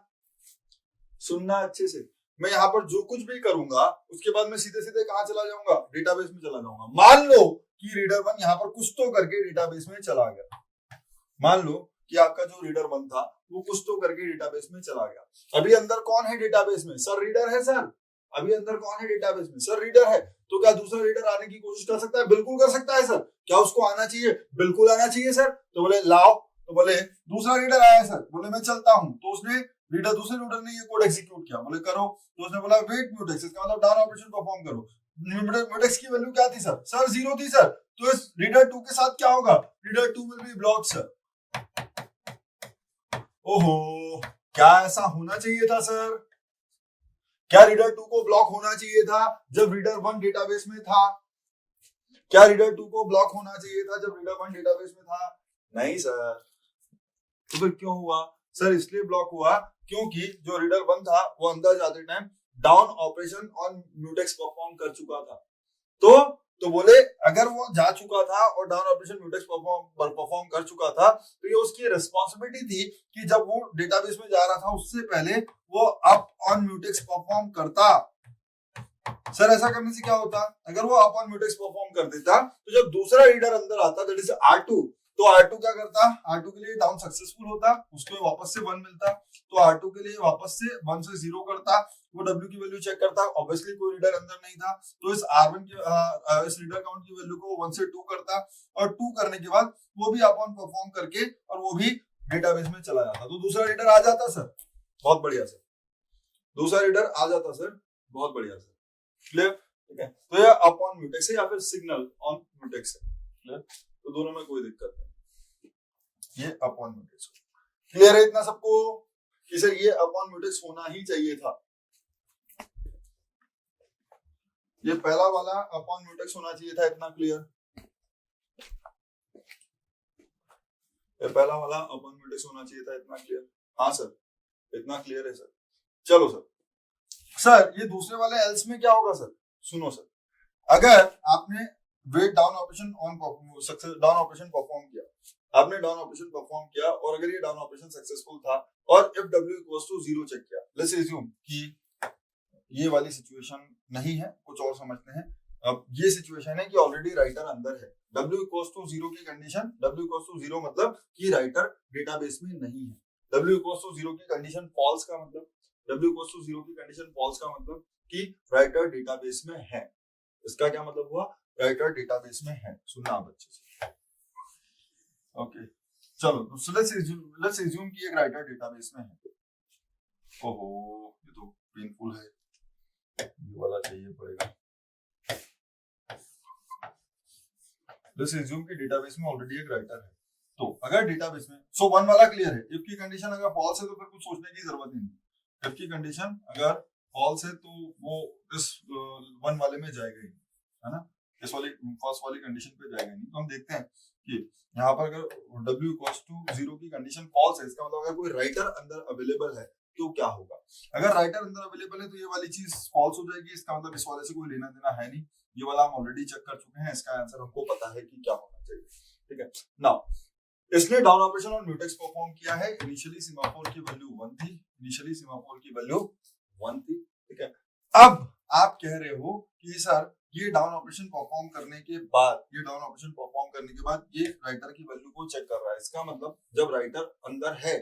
सुनना अच्छे से. मैं यहाँ पर जो कुछ भी करूंगा उसके बाद मैं सीधे सीधे कहाँ चला जाऊंगा? डेटाबेस में चला जाऊंगा. मान लो कि रीडर 1 यहाँ पर कुछ तो करके डेटाबेस में चला गया. मान लो कि आपका जो रीडर 1 था वो कुछ तो करके डेटाबेस में चला गया. अभी अंदर कौन है डेटाबेस में? सर रीडर है सर. अभी अंदर कौन है डेटाबेस में? सर रीडर है. तो क्या दूसरा रीडर आने की कोशिश कर सकता है? बिल्कुल कर सकता है सर. क्या उसको आना चाहिए? बिल्कुल आना चाहिए सर. तो बोले लाओ. तो बोले दूसरा रीडर आया सर. बोले मैं चलता हूं. तो उसने दूसरे रीडर ने ये कोड एग्जीक्यूट किया. बोले करो. तो उसने बोला वेट म्यूटेक्स. इसका मतलब डाउन ऑपरेशन परफॉर्म करो. म्यूटेक्स की वैल्यू क्या थी सर? सर 0 थी सर. तो इस रीडर 2 के साथ क्या होगा? Reader 2 will be blocked sir. ओहो, क्या ऐसा होना चाहिए था सर? क्या रीडर 2 को ब्लॉक होना चाहिए था जब रीडर 1 डेटाबेस में था? क्या रीडर 2 को ब्लॉक होना चाहिए था जब रीडर 1 डेटाबेस में था? नहीं सर. तो फिर क्यों हुआ? सर इसलिए ब्लॉक हुआ क्योंकि जो रीडर 1 था वो अंदर जाते time down operation on mutex perform कर चुका था. तो बोले अगर वो जा चुका था और डाउन ऑपरेशन म्यूटेक्स परफॉर्म कर चुका था तो ये उसकी रिस्पांसिबिलिटी थी कि जब वो डेटाबेस में जा रहा था उससे पहले वो अप ऑन म्यूटेक्स परफॉर्म करता. सर ऐसा करने से क्या होता? अगर वो अप ऑन म्यूटेक्स परफॉर्म कर देता तो जब दूसरा रीडर अंदर आता दैट इज R2, तो R2 क्या करता? R2 के लिए डाउन सक्सेसफुल होता, उसको वापस से 1 मिलता. तो R2 के लिए वापस से 1 से 0 करता. वो W की वैल्यू चेक करता. ऑब्वियसली कोई रीडर अंदर नहीं था तो इस R1 की इस रीडर काउंट की वैल्यू को 1 से 2 करता और 2 करने के बाद वो भी अपॉन परफॉर्म करके और वो भी डेटाबेस में चला जाता. तो दूसरा रीडर आ जाता सर. बहुत बढ़िया सर. दूसरा रीडर आ जाता सर. बहुत बढ़िया सर. क्लियर? ठीक है. तो ये अपॉन म्यूटेक्स है या फिर सिग्नल ऑन म्यूटेक्स है. क्लियर? तो दोनों में कोई दिक्कत नहीं. ये अपॉन म्यूटेक्स. क्लियर है इतना सबको कि सर ये अपॉन म्यूटेक्स होना ही चाहिए था. ये पहला वाला अपॉन म्यूटेक्स होना चाहिए था. इतना क्लियर? ये पहला वाला अपॉन म्यूटेक्स होना चाहिए था. इतना क्लियर? हाँ सर इतना क्लियर है सर. चलो सर. सर ये दूसरे वाले एल्स में क्या होगा सर? सुनो सर, अगर आपने wait down operation on success down operation perform किया, आपने डाउन ऑपरेशन परफॉर्म किया और अगर ये डाउन ऑपरेशन सक्सेसफुल था और इफ w = 0 चेक किया. लेट्स अज्यूम कि ये वाली सिचुएशन नहीं है, कुछ और समझते हैं. अब ये सिचुएशन है कि ऑलरेडी राइटर अंदर है, W इक्वल्स टू 0 की कंडीशन, W इक्वल्स टू 0 मतलब कि राइटर डेटाबेस में नहीं है। W इक्वल्स टू 0 की कंडीशन फॉल्स का मतलब, W इक्वल्स टू 0 की कंडीशन फॉल्स का मतलब कि राइटर डेटाबेस में है। इसका क्या मतलब हुआ? राइटर डेटाबेस में है। सुनना आप अच्छे से। ओके चलो, तो लेट्स एज्यूम कि एक राइटर डेटाबेस में है। ओहो ये तो पेनफुल है, ये वाला चाहिए पड़ेगा। लेट्स एज्यूम कि डेटाबेस में ऑलरेडी एक राइटर है। तो अगर डेटाबेस में सो 1 वाला क्लियर है, इफ की कंडीशन अगर फॉल्स है तो फिर कुछ सोचने की जरूरत ही नहीं। इफ की कंडीशन अगर फॉल्स है तो वो इस 1 वाले में जाएगा ही, है ना, इस वाली फर्स्ट वाली कंडीशन पे जाएगा नहीं। तो हम देखते हैं कि यहाँ पर अगर W इक्वल्स टू 0 की कंडीशन फॉल्स है, इसका मतलब अगर कोई राइटर अंदर अवेलेबल है तो क्या होगा? अगर राइटर अंदर अवेलेबल है तो ये वाली चीज फॉल्स हो जाएगी, इसका मतलब इस वाले से कोई लेना देना है नहीं। ये वाला हम ऑलरेडी चेक कर चुके हैं, इसका आंसर हमको पता है कि क्या होना चाहिए। ठीक है, नाउ इसने डाउन ऑपरेशन और म्यूटेक्स परफॉर्म किया है। इनिशियली सीमाफोर की वैल्यू 1 थी, इनिशियली सीमाफोर की वैल्यू 1 थी। ठीक है, अब आप कह रहे हो कि सर ये डाउन ऑपरेशन परफॉर्म करने के बाद, ये डाउन ऑपरेशन परफॉर्म करने के बाद ये राइटर की वैल्यू को चेक कर रहा है। इसका मतलब जब राइटर अंदर है,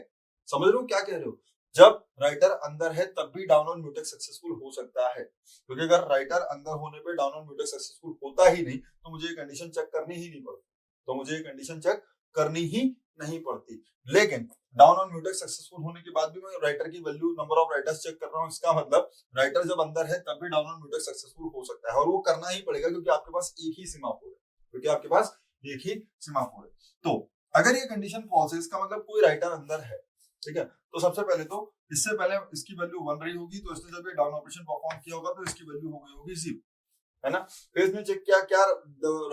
समझ रहे हो क्या कह रहे हो? जब राइटर अंदर है तब भी डाउन ऑन म्यूटेक्स सक्सेसफुल हो सकता है, क्योंकि अगर राइटर अंदर होने पे डाउन ऑन म्यूटेक्स सक्सेसफुल होता ही नहीं तो मुझे ये कंडीशन चेक करनी ही नहीं पड़ती, तो मुझे ये कंडीशन चेक करनी ही नहीं पड़ती। लेकिन डाउन ऑन म्यूटेक्स सक्सेसफुल होने के बाद भी मैं राइटर की value, number of writers check कर रहा हूँ। इसका मतलब राइटर जब अंदर है तब भी डाउन ऑन म्यूटेक्स सक्सेसफुल हो सकता है, और वो करना ही पड़ेगा क्योंकि आपके पास एक ही सीमाफोर है, क्योंकि आपके पास एक ही सीमाफोर है। तो अगर ये कंडीशन फॉल्स है, इसका मतलब कोई राइटर अंदर है। ठीक है, तो सबसे पहले तो इससे पहले इसकी वैल्यू 1 रही होगी, तो इसने जब ये डाउन ऑपरेशन परफॉर्म किया होगा तो इसकी वैल्यू हो गई होगी 0, है ना। फिर इसने चेक किया क्या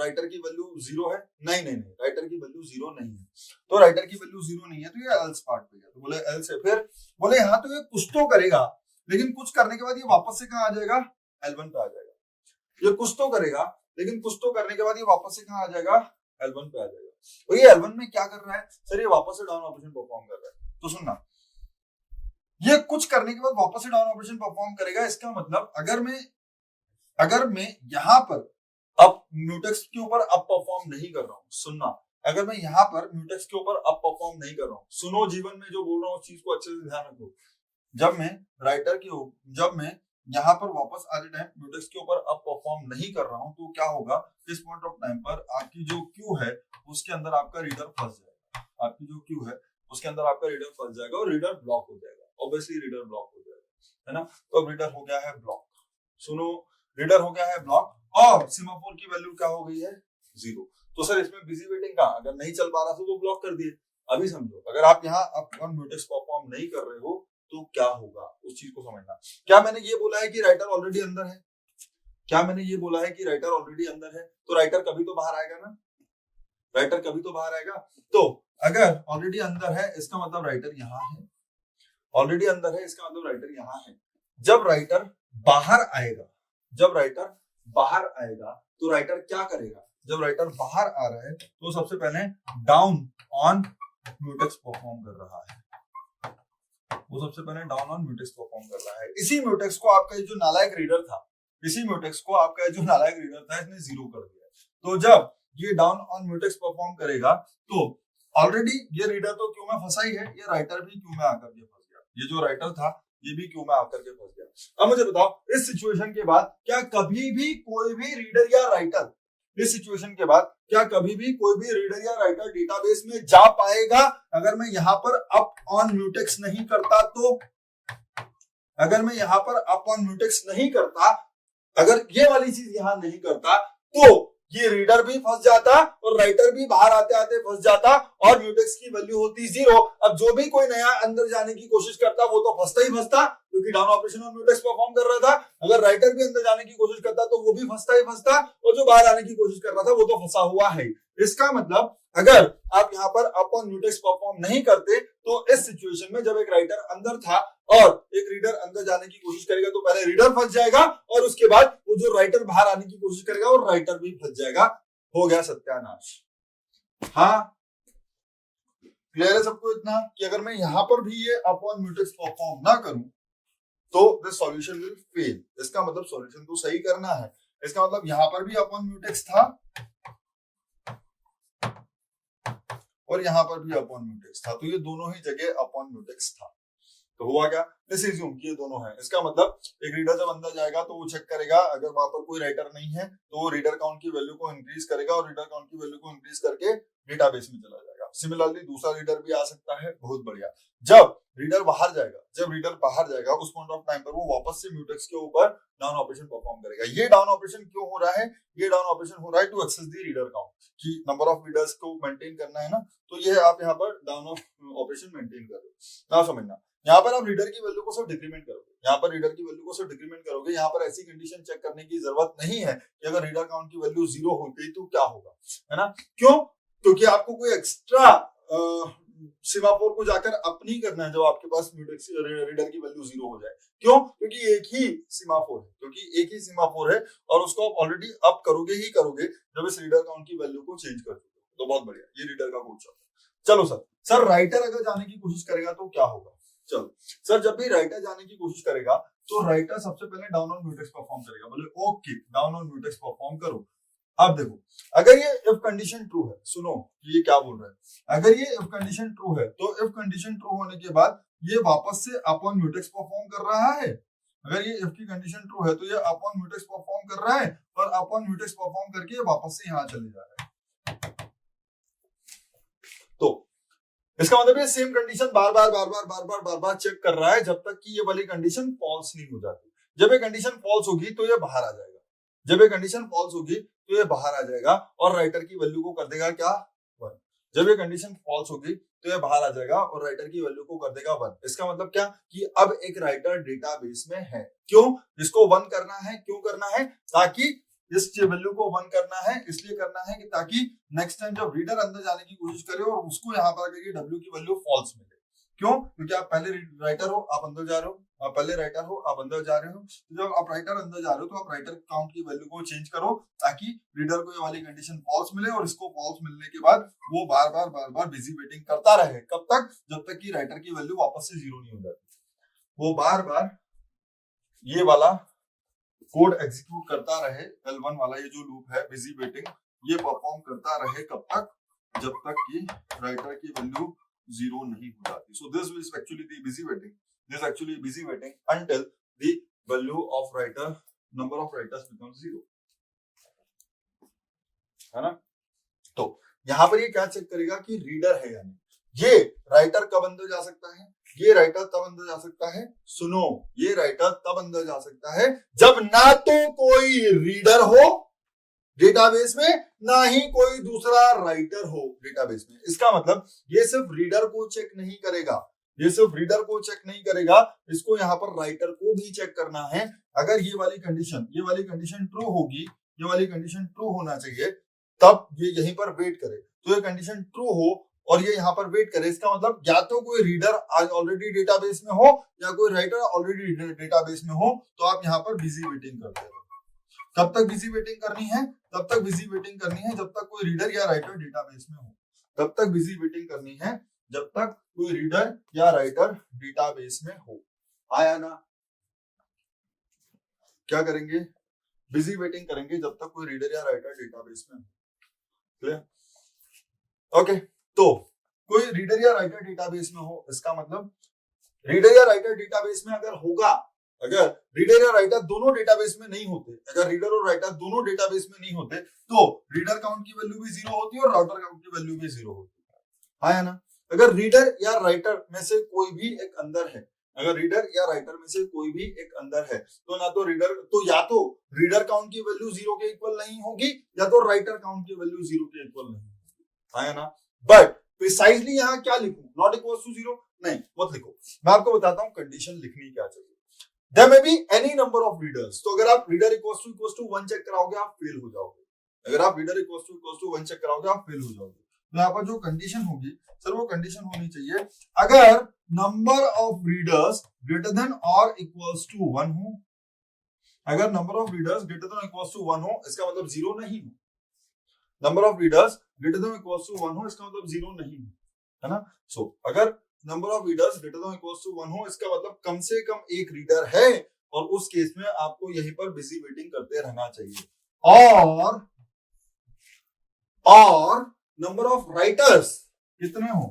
राइटर की वैल्यू 0 है? नहीं नहीं नहीं, राइटर की वैल्यू 0 नहीं है। तो राइटर की वैल्यू 0 नहीं है तो ये एल्स पार्ट पे गया, तो बोले एल्स है। फिर बोले हाँ तो ये कुछ तो करेगा, लेकिन कुछ करने के बाद ये वापस से कहाँ आ जाएगा? L1 पे आ जाएगा। ये कुछ तो करेगा, लेकिन कुछ तो करने के बाद ये वापस से कहाँ आ जाएगा? L1 पे आ जाएगा। और ये L1 में क्या कर रहा है? सर ये वापस से डाउन ऑपरेशन परफॉर्म कर रहा है। तो सुनना, ये कुछ करने के बाद वापस से डाउन ऑपरेशन परफॉर्म करेगा। इसका मतलब अगर मैं यहां पर अब म्यूटेक्स के ऊपर अप परफॉर्म नहीं कर रहा हूं, सुनना, अगर मैं यहां पर म्यूटेक्स के ऊपर अप परफॉर्म नहीं कर रहा हूं, सुनो, जीवन में जो बोल रहा हूं उस चीज को अच्छे से ध्यान रखो। जब मैं यहाँ पर वापस आते टाइम म्यूटेक्स के ऊपर अप परफॉर्म नहीं कर रहा हूं तो क्या होगा? इस पॉइंट ऑफ टाइम पर आपकी जो क्यू है उसके अंदर आपका रीडर फंस जाएगा, आपकी जो क्यू है उसके अंदर आपका रीडर फंस जाएगा और रीडर ब्लॉक हो जाएगा। ऑब्वियसली रीडर ब्लॉक हो जाएगा, है ना। तो अब रीडर हो गया है ब्लॉक, सुनो, रीडर हो गया है ब्लॉक और सीमाफोर की वैल्यू क्या हो गई है? 0। तो सर इसमें बिजी वेटिंग का अगर नहीं चल पा रहा था तो ब्लॉक कर दिए। अभी समझो, अगर आप यहाँ अप ऑन म्यूटेक्स परफॉर्म नहीं कर रहे हो तो क्या होगा, उस चीज को समझना। क्या मैंने ये बोला है कि राइटर ऑलरेडी अंदर है? क्या मैंने ये बोला है कि राइटर ऑलरेडी अंदर है? तो राइटर कभी तो बाहर आएगा ना, राइटर कभी तो बाहर आएगा। तो अगर ऑलरेडी अंदर है इसका मतलब राइटर यहाँ है, ऑलरेडी अंदर है इसका मतलब राइटर यहाँ है। जब राइटर बाहर आएगा, जब राइटर बाहर आएगा तो राइटर क्या करेगा? जब राइटर बाहर आ रहा है तो सबसे पहले डाउन ऑन म्यूटेक्स परफॉर्म कर रहा है, वो सबसे पहले डाउन ऑन म्यूटेक्स परफॉर्म कर रहा है। इसी म्यूटेक्स को आपका जो नालायक रीडर था, इसी म्यूटेक्स को आपका जो नालायक रीडर था इसने 0 कर दिया। तो जब ये डाउन ऑन म्यूटेक्स परफॉर्म करेगा तो ऑलरेडी ये रीडर तो क्यू में फंसा ही है, ये राइटर भी क्यू में आकर के फंस गया, ये जो राइटर था ये भी क्यू में आकर के फंस गया। अब मुझे बताओ, इस सिचुएशन के बाद क्या कभी भी कोई भी रीडर या राइटर, इस सिचुएशन के बाद क्या कभी भी कोई भी रीडर या राइटर डेटाबेस में जा पाएगा अगर मैं यहां पर अप ऑन म्यूटेक्स नहीं करता? तो अगर मैं यहां पर अप ऑन म्यूटेक्स नहीं करता, अगर ये वाली चीज यहां नहीं करता तो ये रीडर भी फंस जाता और राइटर भी बाहर आते आते फंस जाता और म्यूटेक्स की वैल्यू होती 0। अब जो भी कोई नया अंदर जाने की कोशिश करता वो तो फंसता ही फंसता, क्योंकि डाउन ऑपरेशन और म्यूटेक्स परफॉर्म कर रहा था। अगर राइटर भी अंदर जाने की कोशिश करता तो वो भी फंसता ही फंसता, और जो बाहर आने की कोशिश कर रहा था वो तो फंसा हुआ है। इसका मतलब अगर आप यहाँ पर अप ऑन म्यूटेक्स परफॉर्म नहीं करते तो इस सिचुएशन में जब एक राइटर अंदर था और एक रीडर अंदर जाने की कोशिश करेगा तो पहले रीडर फंस जाएगा और उसके बाद वो जो राइटर बाहर आने की कोशिश करेगा और राइटर भी फंस जाएगा। हो गया सत्यानाश। हाँ, क्लियर है सबको इतना कि अगर मैं यहां पर भी ये अप ऑन म्यूटेक्स परफॉर्म ना करूं तो दिस सॉल्यूशन विल फेल। इसका मतलब सॉल्यूशन तो सही करना है, इसका मतलब यहां पर भी अपॉन म्यूटेक्स था और यहां पर भी अपॉन म्यूटेक्स था, तो ये दोनों ही जगह अपॉन म्यूटेक्स था। तो हुआ क्या, लेट्स अज्यूम कि ये दोनों है। इसका मतलब एक रीडर जब अंदर जाएगा तो वो चेक करेगा, अगर वहां पर कोई राइटर नहीं है तो वो रीडर काउंट की वैल्यू को इंक्रीज करेगा और रीडर काउंट की वैल्यू को इंक्रीज करके डेटाबेस में चला जाएगा। सिमिलरली दूसरा रीडर भी आ सकता है, बहुत बढ़िया। जब रीडर बाहर जाएगा उस पॉइंट ऑफ टाइम पर वो वापस से म्यूटेक्स के ऊपर डाउन ऑपरेशन परफॉर्म करेगा। ये डाउन ऑपरेशन क्यों हो रहा है, ये डाउन ऑपरेशन हो रहा है to access the reader count, कि नंबर ऑफ रीडर्स को मेंटेन करना है ना, तो ये आप यहाँ पर डाउन ऑपरेशन मेंटेन कर रहे हो। ना समझना, यहाँ पर आप रीडर की वैल्यू को सिर्फ डिक्रीमेंट करोगे, यहाँ पर ऐसी कंडीशन चेक करने की जरूरत नहीं है कि अगर रीडर काउंट की वैल्यू 0 हो गई तो क्या होगा, है ना। क्यों, क्योंकि आपको कोई एक्स्ट्रा सीमाफोर को जाकर अप नहीं करना है जब आपके पास रीडर की वैल्यू 0 हो जाए। क्यों, क्योंकि एक ही सीमाफोर है और उसको आप ऑलरेडी अप करोगे ही करोगे जब इस रीडर काउंट की वैल्यू को चेंज कर दोगे। तो बहुत बढ़िया, ये रीडर का कोड चलो सर राइटर अगर जाने की कोशिश करेगा तो क्या होगा। चलो सर, जब भी राइटर जाने की कोशिश करेगा तो राइटर सबसे पहले डाउन ऑन म्यूटेक्स परफॉर्म करेगा। बोले okay, down on mutex perform करो। अब देखो, अगर ये इफ कंडीशन ट्रू है, सुनो ये क्या बोल रहा है, अगर ये इफ कंडीशन ट्रू है तो इफ कंडीशन ट्रू होने के बाद ये वापस से अपॉन म्यूटेक्स परफॉर्म कर रहा है। अगर ये इफ की कंडीशन ट्रू है तो ये अपॉन म्यूटेक्स परफॉर्म कर रहा है और अपॉन म्यूटेक्स परफॉर्म करके ये वापस से यहां चले जा रहा है। तो इसका मतलब ये सेम कंडीशन बार बार चेक कर रहा है जब तक कि ये वाली कंडीशन फॉल्स नहीं हो जाती। जब ये कंडीशन फॉल्स होगी तो ये बाहर आ जाएगा, और राइटर की वैल्यू को कर देगा क्या, 1। जब ये कंडीशन फॉल्स होगी तो ये बाहर आ जाएगा और राइटर की वैल्यू को कर देगा 1। इसका मतलब क्या, कि अब एक राइटर डेटाबेस में है। क्यों, इसको 1 करना है, क्यों करना है, ताकि इस वैल्यू को 1 करना है, इसलिए करना है कि ताकि नेक्स्ट टाइम जब रीडर अंदर जाने की कोशिश करे और उसको यहाँ पर आकर W की वैल्यू फॉल्स मिले। क्यों, क्योंकि आप पहले राइटर हो, आप अंदर जा रहे हो, आप पहले राइटर हो, आप अंदर जा रहे हो। तो जब आप राइटर अंदर जा रहे हो तो आप राइटर काउंट की वैल्यू को चेंज करो ताकि रीडर को ये वाली कंडीशन फॉल्स मिले, और इसको फॉल्स मिलने के बाद वो बार बार बिजी वेटिंग करता रहे। कब तक, जब तक कि राइटर की वैल्यू वापस से 0 नहीं हो जाती। वो बार बार ये वाला कोड एग्जीक्यूट करता रहे, L1 वाला ये जो लूप है बिजी वेटिंग, ये परफॉर्म करता रहे कब तक, जब तक कि राइटर की वैल्यू 0 नहीं हो जाती। So this is actually the busy waiting, this actually busy waiting until the value of writer, number of writers becomes 0, है ना। तो यहां पर ये क्या चेक करेगा कि रीडर है या नहीं। ये राइटर कब अंदर जा सकता है, ये राइटर तब अंदर जा सकता है, सुनो, ये राइटर तब अंदर जा सकता है जब ना तो कोई रीडर हो डेटाबेस में, ना ही कोई दूसरा राइटर हो डेटाबेस में। इसका मतलब ये सिर्फ रीडर को चेक नहीं करेगा, इसको यहाँ पर राइटर को भी चेक करना है। अगर ये वाली कंडीशन ट्रू होगी, ये वाली कंडीशन ट्रू होना चाहिए, तब ये यहीं पर वेट करे। तो ये कंडीशन ट्रू हो और ये यहाँ पर वेट करे, इसका मतलब या तो कोई रीडर ऑलरेडी डेटाबेस में हो या कोई राइटर ऑलरेडी डेटाबेस में हो। तो आप यहाँ पर बिजी वेटिंग करते रहो। कब तक बिजी वेटिंग करनी है, तब तक बिजी वेटिंग करनी है जब तक कोई रीडर या राइटर डेटाबेस में हो। तब तक बिजी वेटिंग करनी है जब तक कोई रीडर या राइटर डेटाबेस में हो। आया ना, क्या करेंगे, बिजी वेटिंग करेंगे जब तक कोई रीडर या राइटर डेटाबेस में हो। Clear, okay. तो कोई रीडर या राइटर डेटाबेस में हो, इसका मतलब रीडर या राइटर डेटाबेस में अगर होगा, अगर रीडर या राइटर दोनों डेटाबेस में नहीं होते, अगर रीडर और राइटर दोनों डेटाबेस में नहीं होते तो रीडर काउंट की वैल्यू भी 0 होती है और राइटर काउंट की वैल्यू भी 0 होती है। आया ना। अगर रीडर या राइटर में से कोई भी एक अंदर है, अगर रीडर या राइटर में से कोई भी एक अंदर है, तो ना तो रीडर, तो या तो रीडर काउंट की वैल्यू 0 के इक्वल नहीं होगी या तो राइटर काउंट की वैल्यू 0 के इक्वल नहीं होगी। आया ना। बट प्रिसाइजली यहाँ क्या लिखूं, नॉट इक्वल टू 0 नहीं, मत लिखो। मैं आपको बताता हूँ कंडीशन लिखनी क्या चाहिए। There may be any number of readers. तो अगर आप रीडर इक्वल्स टू 1 चेक कराओगे आप फेल हो जाओगे। अगर आप रीडर इक्वल्स टू 1 चेक कराओगे आप फेल हो जाओगे। तो यहाँ पर जो कंडीशन होगी सर, वो कंडीशन होनी चाहिए अगर number of readers greater than और इक्वल्स टू 1 हो। अगर number of readers greater than equals to 1 हो, इसका मतलब 0 नहीं हो। Number of readers greater than equals to 1 हो, इसका मतलब 0 नहीं हो, है ना। सो अगर number of readers greater than equals to 1 हो, इसका मतलब कम से कम एक रीडर है और उस केस में आपको यहीं पर बिजी वेटिंग करते रहना चाहिए। और नंबर ऑफ राइटर्स कितने हो,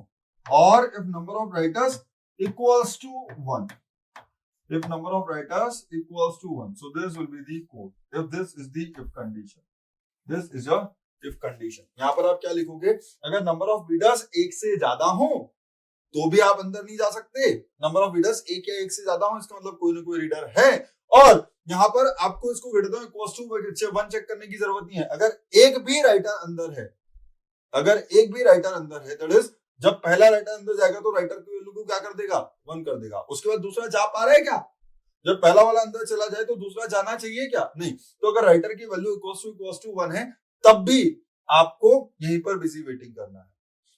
और if number of writers equals to 1, if number of writers equals to 1, so this will be the code. If this is the if condition, this is your if condition. यहाँ पर आप क्या लिखोगे, अगर नंबर ऑफ रीडर्स एक से ज्यादा हो तो भी आप अंदर नहीं जा सकते। नंबर ऑफ रीडर्स एक या एक से ज्यादा हो इसका मतलब कोई ना कोई रीडर है, और यहाँ पर आपको इसको greater than equals to 1 check करने की जरूरत नहीं है। अगर एक भी राइटर अंदर है, अगर एक भी राइटर अंदर है, दैट इज जब पहला राइटर अंदर जाएगा तो राइटर की वैल्यू को क्या कर देगा, 1 कर देगा। उसके बाद दूसरा जा पा रहा है क्या, जब पहला वाला अंदर चला जाए तो दूसरा जाना चाहिए क्या, नहीं। तो अगर राइटर की वैल्यू इक्वल्स टू 1 है तब भी आपको यहीं पर बिजी वेटिंग करना है।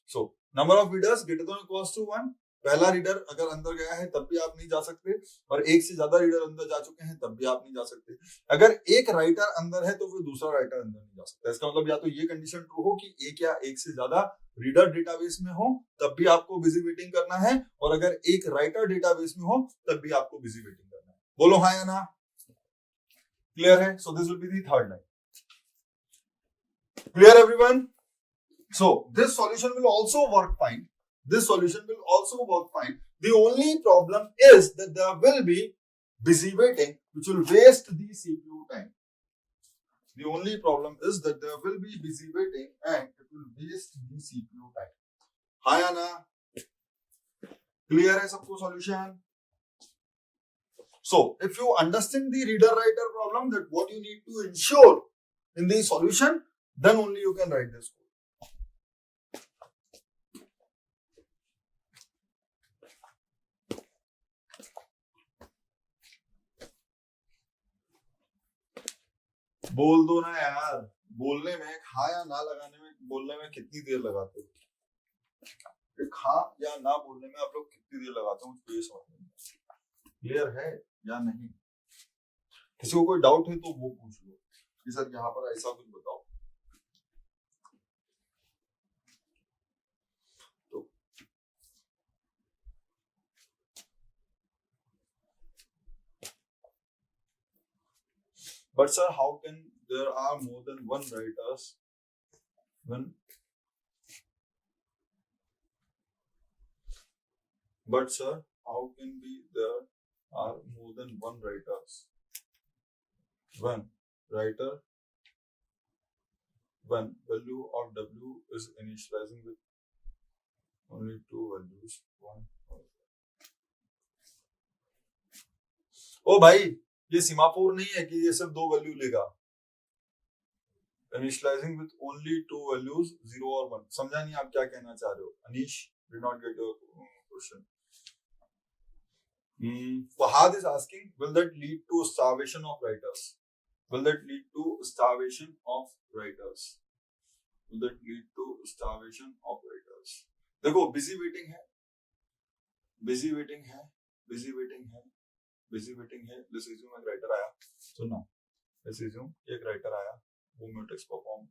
So number of readers greater than equals to 1, पहला रीडर अगर अंदर गया है तब भी आप नहीं जा सकते, और एक से ज्यादा रीडर अंदर जा चुके हैं तब भी आप नहीं जा सकते। अगर एक राइटर अंदर है तो फिर दूसरा राइटर अंदर नहीं जा सकता। इसका मतलब या तो ये कंडीशन ट्रू हो कि एक या एक से ज्यादा रीडर डेटाबेस में हो तब भी आपको बिजी वेटिंग करना है, और अगर एक राइटर डेटाबेस में हो तब भी आपको बिजी वेटिंग करना है। बोलो हाँ या ना, क्लियर है? सो this will be the third line. Clear everyone? So this solution will also work fine. This solution will also work fine. The only problem is that there will be busy waiting, which will waste the CPU time. The only problem is that there will be busy waiting and it will waste the CPU time. हाँ या ना? Clear है सबको solution? So if you understand the reader-writer problem, that what you need to ensure in the solution, then only you can write this code. बोल दो ना यार, बोलने में हाँ या ना लगाने में, बोलने में कितनी देर लगाते हो? हाँ या ना बोलने में आप लोग कितनी देर लगाते हो, मुझको ये समझ नहीं। क्लियर है या नहीं? किसी को कोई डाउट है तो वो पूछ लो कि सर यहाँ पर ऐसा कुछ बताओ। तो but sir, how can there are more than one writers when? But sir, how can be there are more than one writers when value of W is initializing with only 2 values, 1. ओ भाई, ये सीमाफोर नहीं है कि ये सिर्फ 2 वैल्यू लेगा। इनिशियलाइजिंग विद ओनली 2 वैल्यूज 0 और 1। समझा नहीं आप क्या कहना चाह रहे हो? Anish, did not get your question. Fahad is asking, will that lead to starvation of writers? Will that lead to starvation of writers? Will that lead to starvation of writers? देखो, busy waiting है, busy waiting है, busy waiting है, busy waiting है। Let's assume एक राइटर आया, सुनो, let's assume एक राइटर आया, वो म्यूटेक्स परफॉर्म,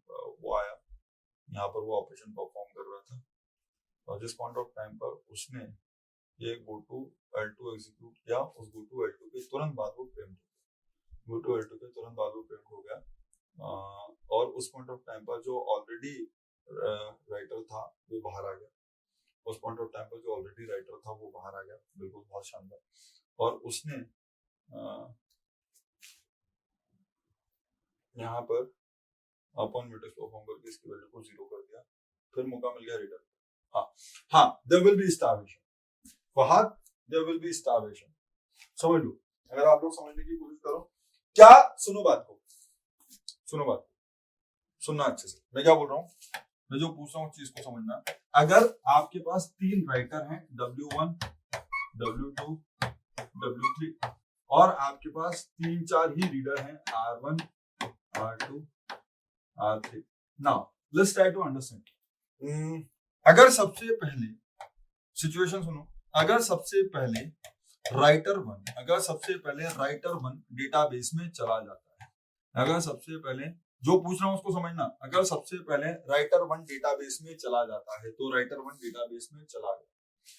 वो आया, यहाँ पर वो ऑपरेशन परफॉर्म कर रहा था, और जिस पॉइंट ऑफ टाइम पर उसने ये go to L2 एग्जीक्यूट किया, उस go to L2 के तुरंत बाद वो प्रेम्ड हो गया, go to L2 के तुरंत बाद वो प्रेम्ड हो गया, और उस पॉइंट ऑफ टाइम पर जो ऑलरेडी राइटर था वो बाहर आ गया, उस पॉइंट ऑफ टाइम पर जो ऑलरेडी राइटर था वो बाहर आ गया, बिल्कुल बहुत शानदार। और उसने यहाँ पर अपॉन म्यूटेक्स परफॉर्म करके इसकी वैल्यू को 0 कर दिया, फिर मौका मिल गया रीडर। हाँ, there will be starvation. Fahad, there will be starvation. समझ लो, अगर आप लोग समझने की कोशिश करो क्या, सुनो बात को, सुनना अच्छे से। मैं क्या बोल रहा हूँ, मैं जो पूछ रहा हूँ चीज को समझना। अगर आपके पास 3 राइटर हैं, W1, W2, W3, और आपके पास 3-4 ही रीडर हैं, R1, R2, R3। Now let's try to understand. अगर सबसे पहले सिचुएशन सुनो, अगर सबसे पहले राइटर 1 डेटाबेस में चला जाता है, अगर सबसे पहले, जो पूछ रहा हूं उसको समझना, अगर सबसे पहले राइटर 1 डेटाबेस में चला जाता है, तो राइटर 1 डेटाबेस में चला गया,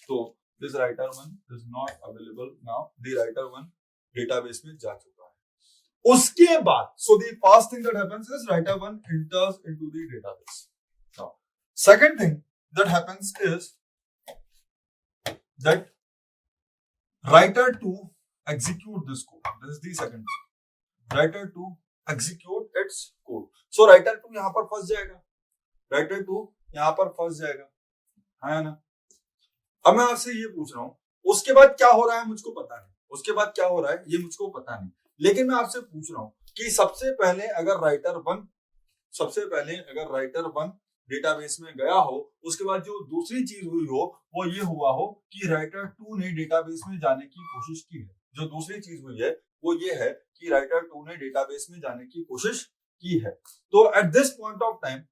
तो this writer 1 is not available now, the writer 1 database में जा चुका है। उसके बाद so the first thing that happens is writer 1 enters into the database. Now second thing that happens is that writer 2 execute this code. This is the second thing. Writer 2 execute its code. So writer 2 यहां पर फंस जाएगा, writer 2 यहां पर फंस जाएगा, है ना। अब मैं आपसे ये पूछ रहा हूं उसके बाद क्या हो रहा है मुझको पता नहीं, उसके बाद क्या हो रहा है ये मुझको पता नहीं, लेकिन मैं आपसे पूछ रहा हूं कि सबसे पहले अगर राइटर 1 डेटाबेस में गया हो, उसके बाद जो दूसरी चीज हुई हो वो ये हुआ हो कि राइटर 2 ने डेटाबेस में जाने की कोशिश की है। जो दूसरी चीज हुई है वो ये है कि राइटर 2 ने डेटाबेस में जाने की कोशिश की है। तो at this point of time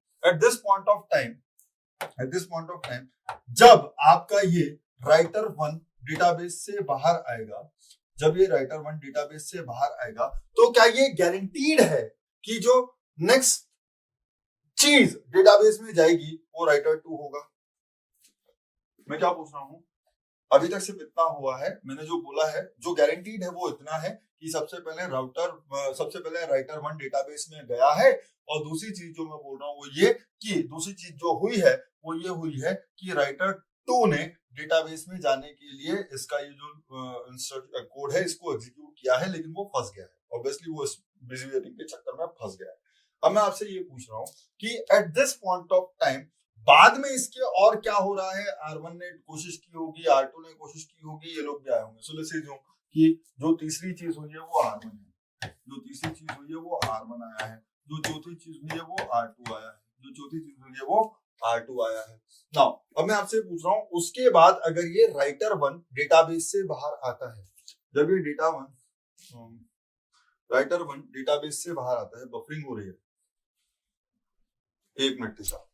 जब आपका ये राइटर 1 डेटाबेस से बाहर आएगा, तो क्या ये गारंटीड है कि जो नेक्स्ट चीज डेटाबेस में जाएगी वो राइटर 2 होगा? मैं क्या पूछ रहा हूं, अभी तक सिर्फ इतना हुआ है, मैंने जो बोला है जो गारंटीड है वो इतना है कि सबसे पहले राइटर 1 डेटाबेस में गया है, और दूसरी चीज जो मैं बोल रहा हूँ वो ये कि दूसरी चीज जो हुई है वो ये हुई है कि राइटर 2 ने डेटाबेस में जाने के लिए इसका ये जो कोड है इसको एग्जीक्यूट किया है, लेकिन वो फंस गया है। ऑब्वियसली वो इस बिजी वेटिंग के चक्कर में फंस गया है। अब मैं आपसे ये पूछ रहा हूँ कि at this point of time बाद में इसके और क्या हो रहा है, R1 ने कोशिश की होगी, R2 ने कोशिश की होगी, ये लोग भी आए होंगे। सो लेट्स से कि जो तीसरी चीज हुई है वो R1 है, जो तीसरी चीज हुई है वो R1 आया है, जो चौथी चीज हुई है वो R2 आया है, जो चौथी चीज हुई है वो R2 आया है। नाउ अब मैं आपसे पूछ रहा हूँ उसके बाद अगर ये राइटर 1 डेटाबेस से बाहर आता है, जब ये राइटर 1 डेटाबेस से बाहर आता है, बफरिंग हो रही है, एक मिनट के साथ।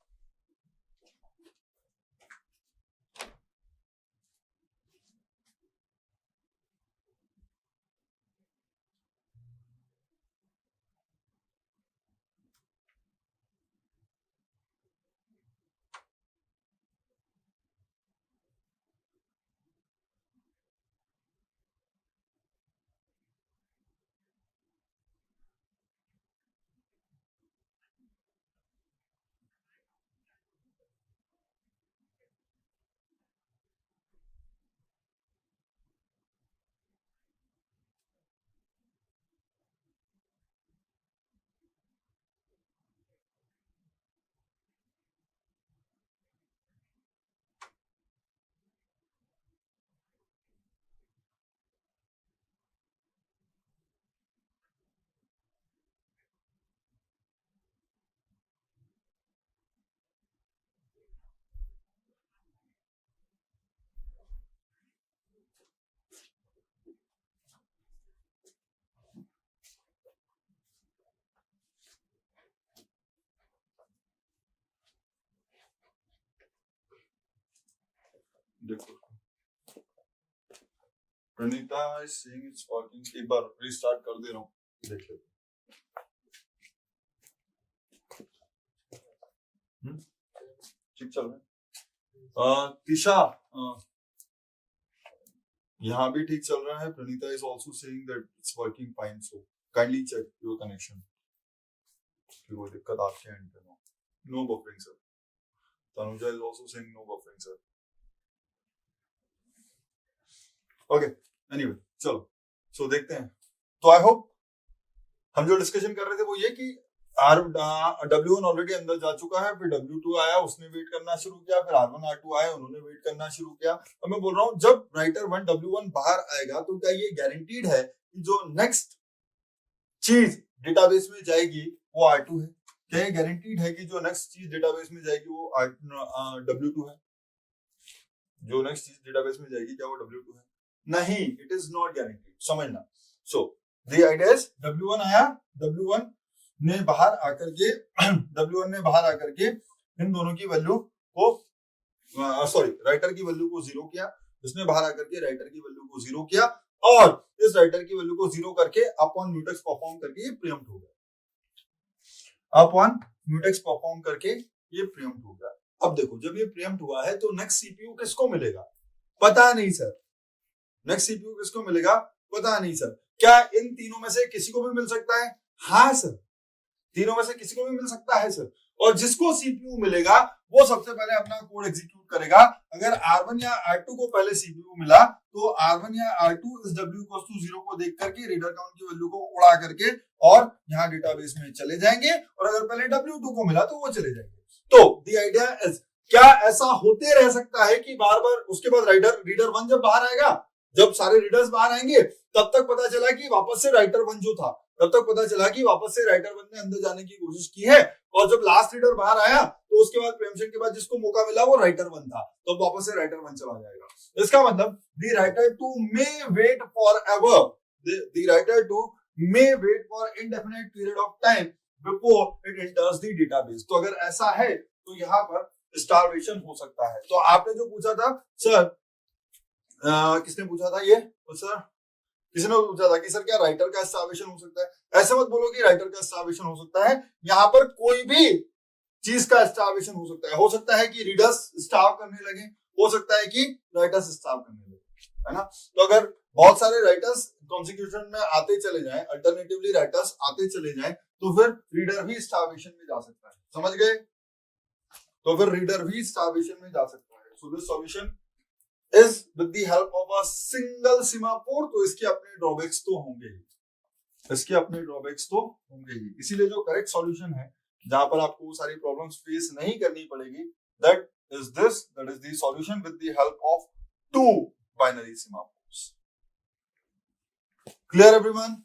देखो Praneeta is saying it's working, एक बार रीस्टार्ट कर दे रहा हूँ, देख लेते। ठीक चल रहा है। तिशा यहाँ भी ठीक चल रहा है। Praneeta is also saying that it's working fine, so kindly check your connection कि वो दिक्कत आपके एंड पे no buffering sir. Tanuja is also saying no buffering sir. Okay anyway चलो सो देखते हैं। तो आई होप हम जो डिस्कशन कर रहे थे वो ये कि W1 ऑलरेडी अंदर जा चुका है, फिर W2 आया, उसने वेट करना शुरू किया, फिर R1 R2 आए, उन्होंने वेट करना शुरू किया। अब मैं बोल रहा हूं जब राइटर 1 W1 बाहर आएगा तो क्या ये गारंटीड है कि जो नेक्स्ट चीज डेटाबेस में जाएगी वो R2 है? क्या ये गारंटीड है कि जो नेक्स्ट चीज डेटाबेस में जाएगी वो W2 है? जो नेक्स्ट चीज डेटाबेस में जाएगी क्या वो W2 है? नहीं, इट इज नॉट गारंटीड, समझना। सो द आइडिया इज W1 आया, W1 ने बाहर आकर के इन दोनों की वैल्यू को राइटर की वैल्यू को 0 किया, इसने बाहर आकर के राइटर की वैल्यू को 0 किया, और इस राइटर की वैल्यू को 0 करके अपॉन म्यूटेक्स परफॉर्म करके ये प्रीएम्प्ट हो गया। अपॉन म्यूटेक्स परफॉर्म करके ये प्रीएम्प्ट हो गया। अब देखो जब ये प्रीएम्प्ट हुआ है तो नेक्स्ट सीपीयू किसको मिलेगा? पता नहीं सर। नेक्स्ट सीपीयू किसको मिलेगा? पता नहीं सर। क्या इन तीनों में से किसी को भी मिल सकता है? हाँ सर, तीनों में से किसी को भी मिल सकता है सर। और जिसको सीपीयू मिलेगा वो सबसे पहले अपना कोड एग्जीक्यूट करेगा। अगर R1 या R2 को पहले सीपीयू मिला तो R1 या R2 इस W इक्वल्स टू 0 को देख करके रीडर काउंट की वैल्यू को उड़ा करके और यहाँ डेटाबेस में चले जाएंगे, और अगर पहले W2 को मिला तो वो चले जाएंगे। तो द आइडिया इज, क्या ऐसा होते रह सकता है कि बार बार उसके बाद रीडर 1 जब बाहर आएगा, जब सारे रीडर्स बाहर आएंगे तब तक पता चला कि वापस से राइटर 1 जो था, तब तक पता चला कि वापस से राइटर 1 ने अंदर जाने की कोशिश की है, और जब लास्ट रीडर बाहर आया तो उसके बाद प्रीएम्पशन के बाद जिसको मौका मिला वो राइटर 1 था, तो वापस से राइटर 1 चला जाएगा। इसका मतलब the writer 2 may wait forever, the writer 2 may wait for indefinite period of time before it enters the database. तो अगर ऐसा है तो यहाँ पर स्टारवेशन हो सकता है। तो आपने जो पूछा था सर, किसने पूछा था ये? तो सर किसी ने पूछा था कि सर क्या राइटर का स्टारवेशन हो सकता है? ऐसे मत बोलो कि राइटर का स्टारवेशन हो सकता है, यहाँ पर कोई भी चीज का स्टारवेशन हो सकता है। हो सकता है कि रीडर्स स्टार्व करने लगे, हो सकता है कि राइटर्स स्टार्व करने लगे, है ना। तो अगर बहुत सारे राइटर्स कॉन्सिक्यूशन में आते चले जाएं, अल्टरनेटिवली राइटर्स आते चले जाएं, तो फिर रीडर भी स्टारवेशन में जा सकता है। समझ गए? तो फिर रीडर भी स्टारवेशन में जा सकता है। So this solution is with the help of a single semaphore. तो इसके अपने ड्रॉबैक्स तो होंगे ही, इसके अपने ड्रॉबैक्स तो होंगे ही। इसीलिए जो करेक्ट सॉल्यूशन है, जहां पर आपको सारी प्रॉब्लम्स फेस नहीं करनी पड़ेगी, that is the solution with the help of 2 binary semaphores. Clear everyone?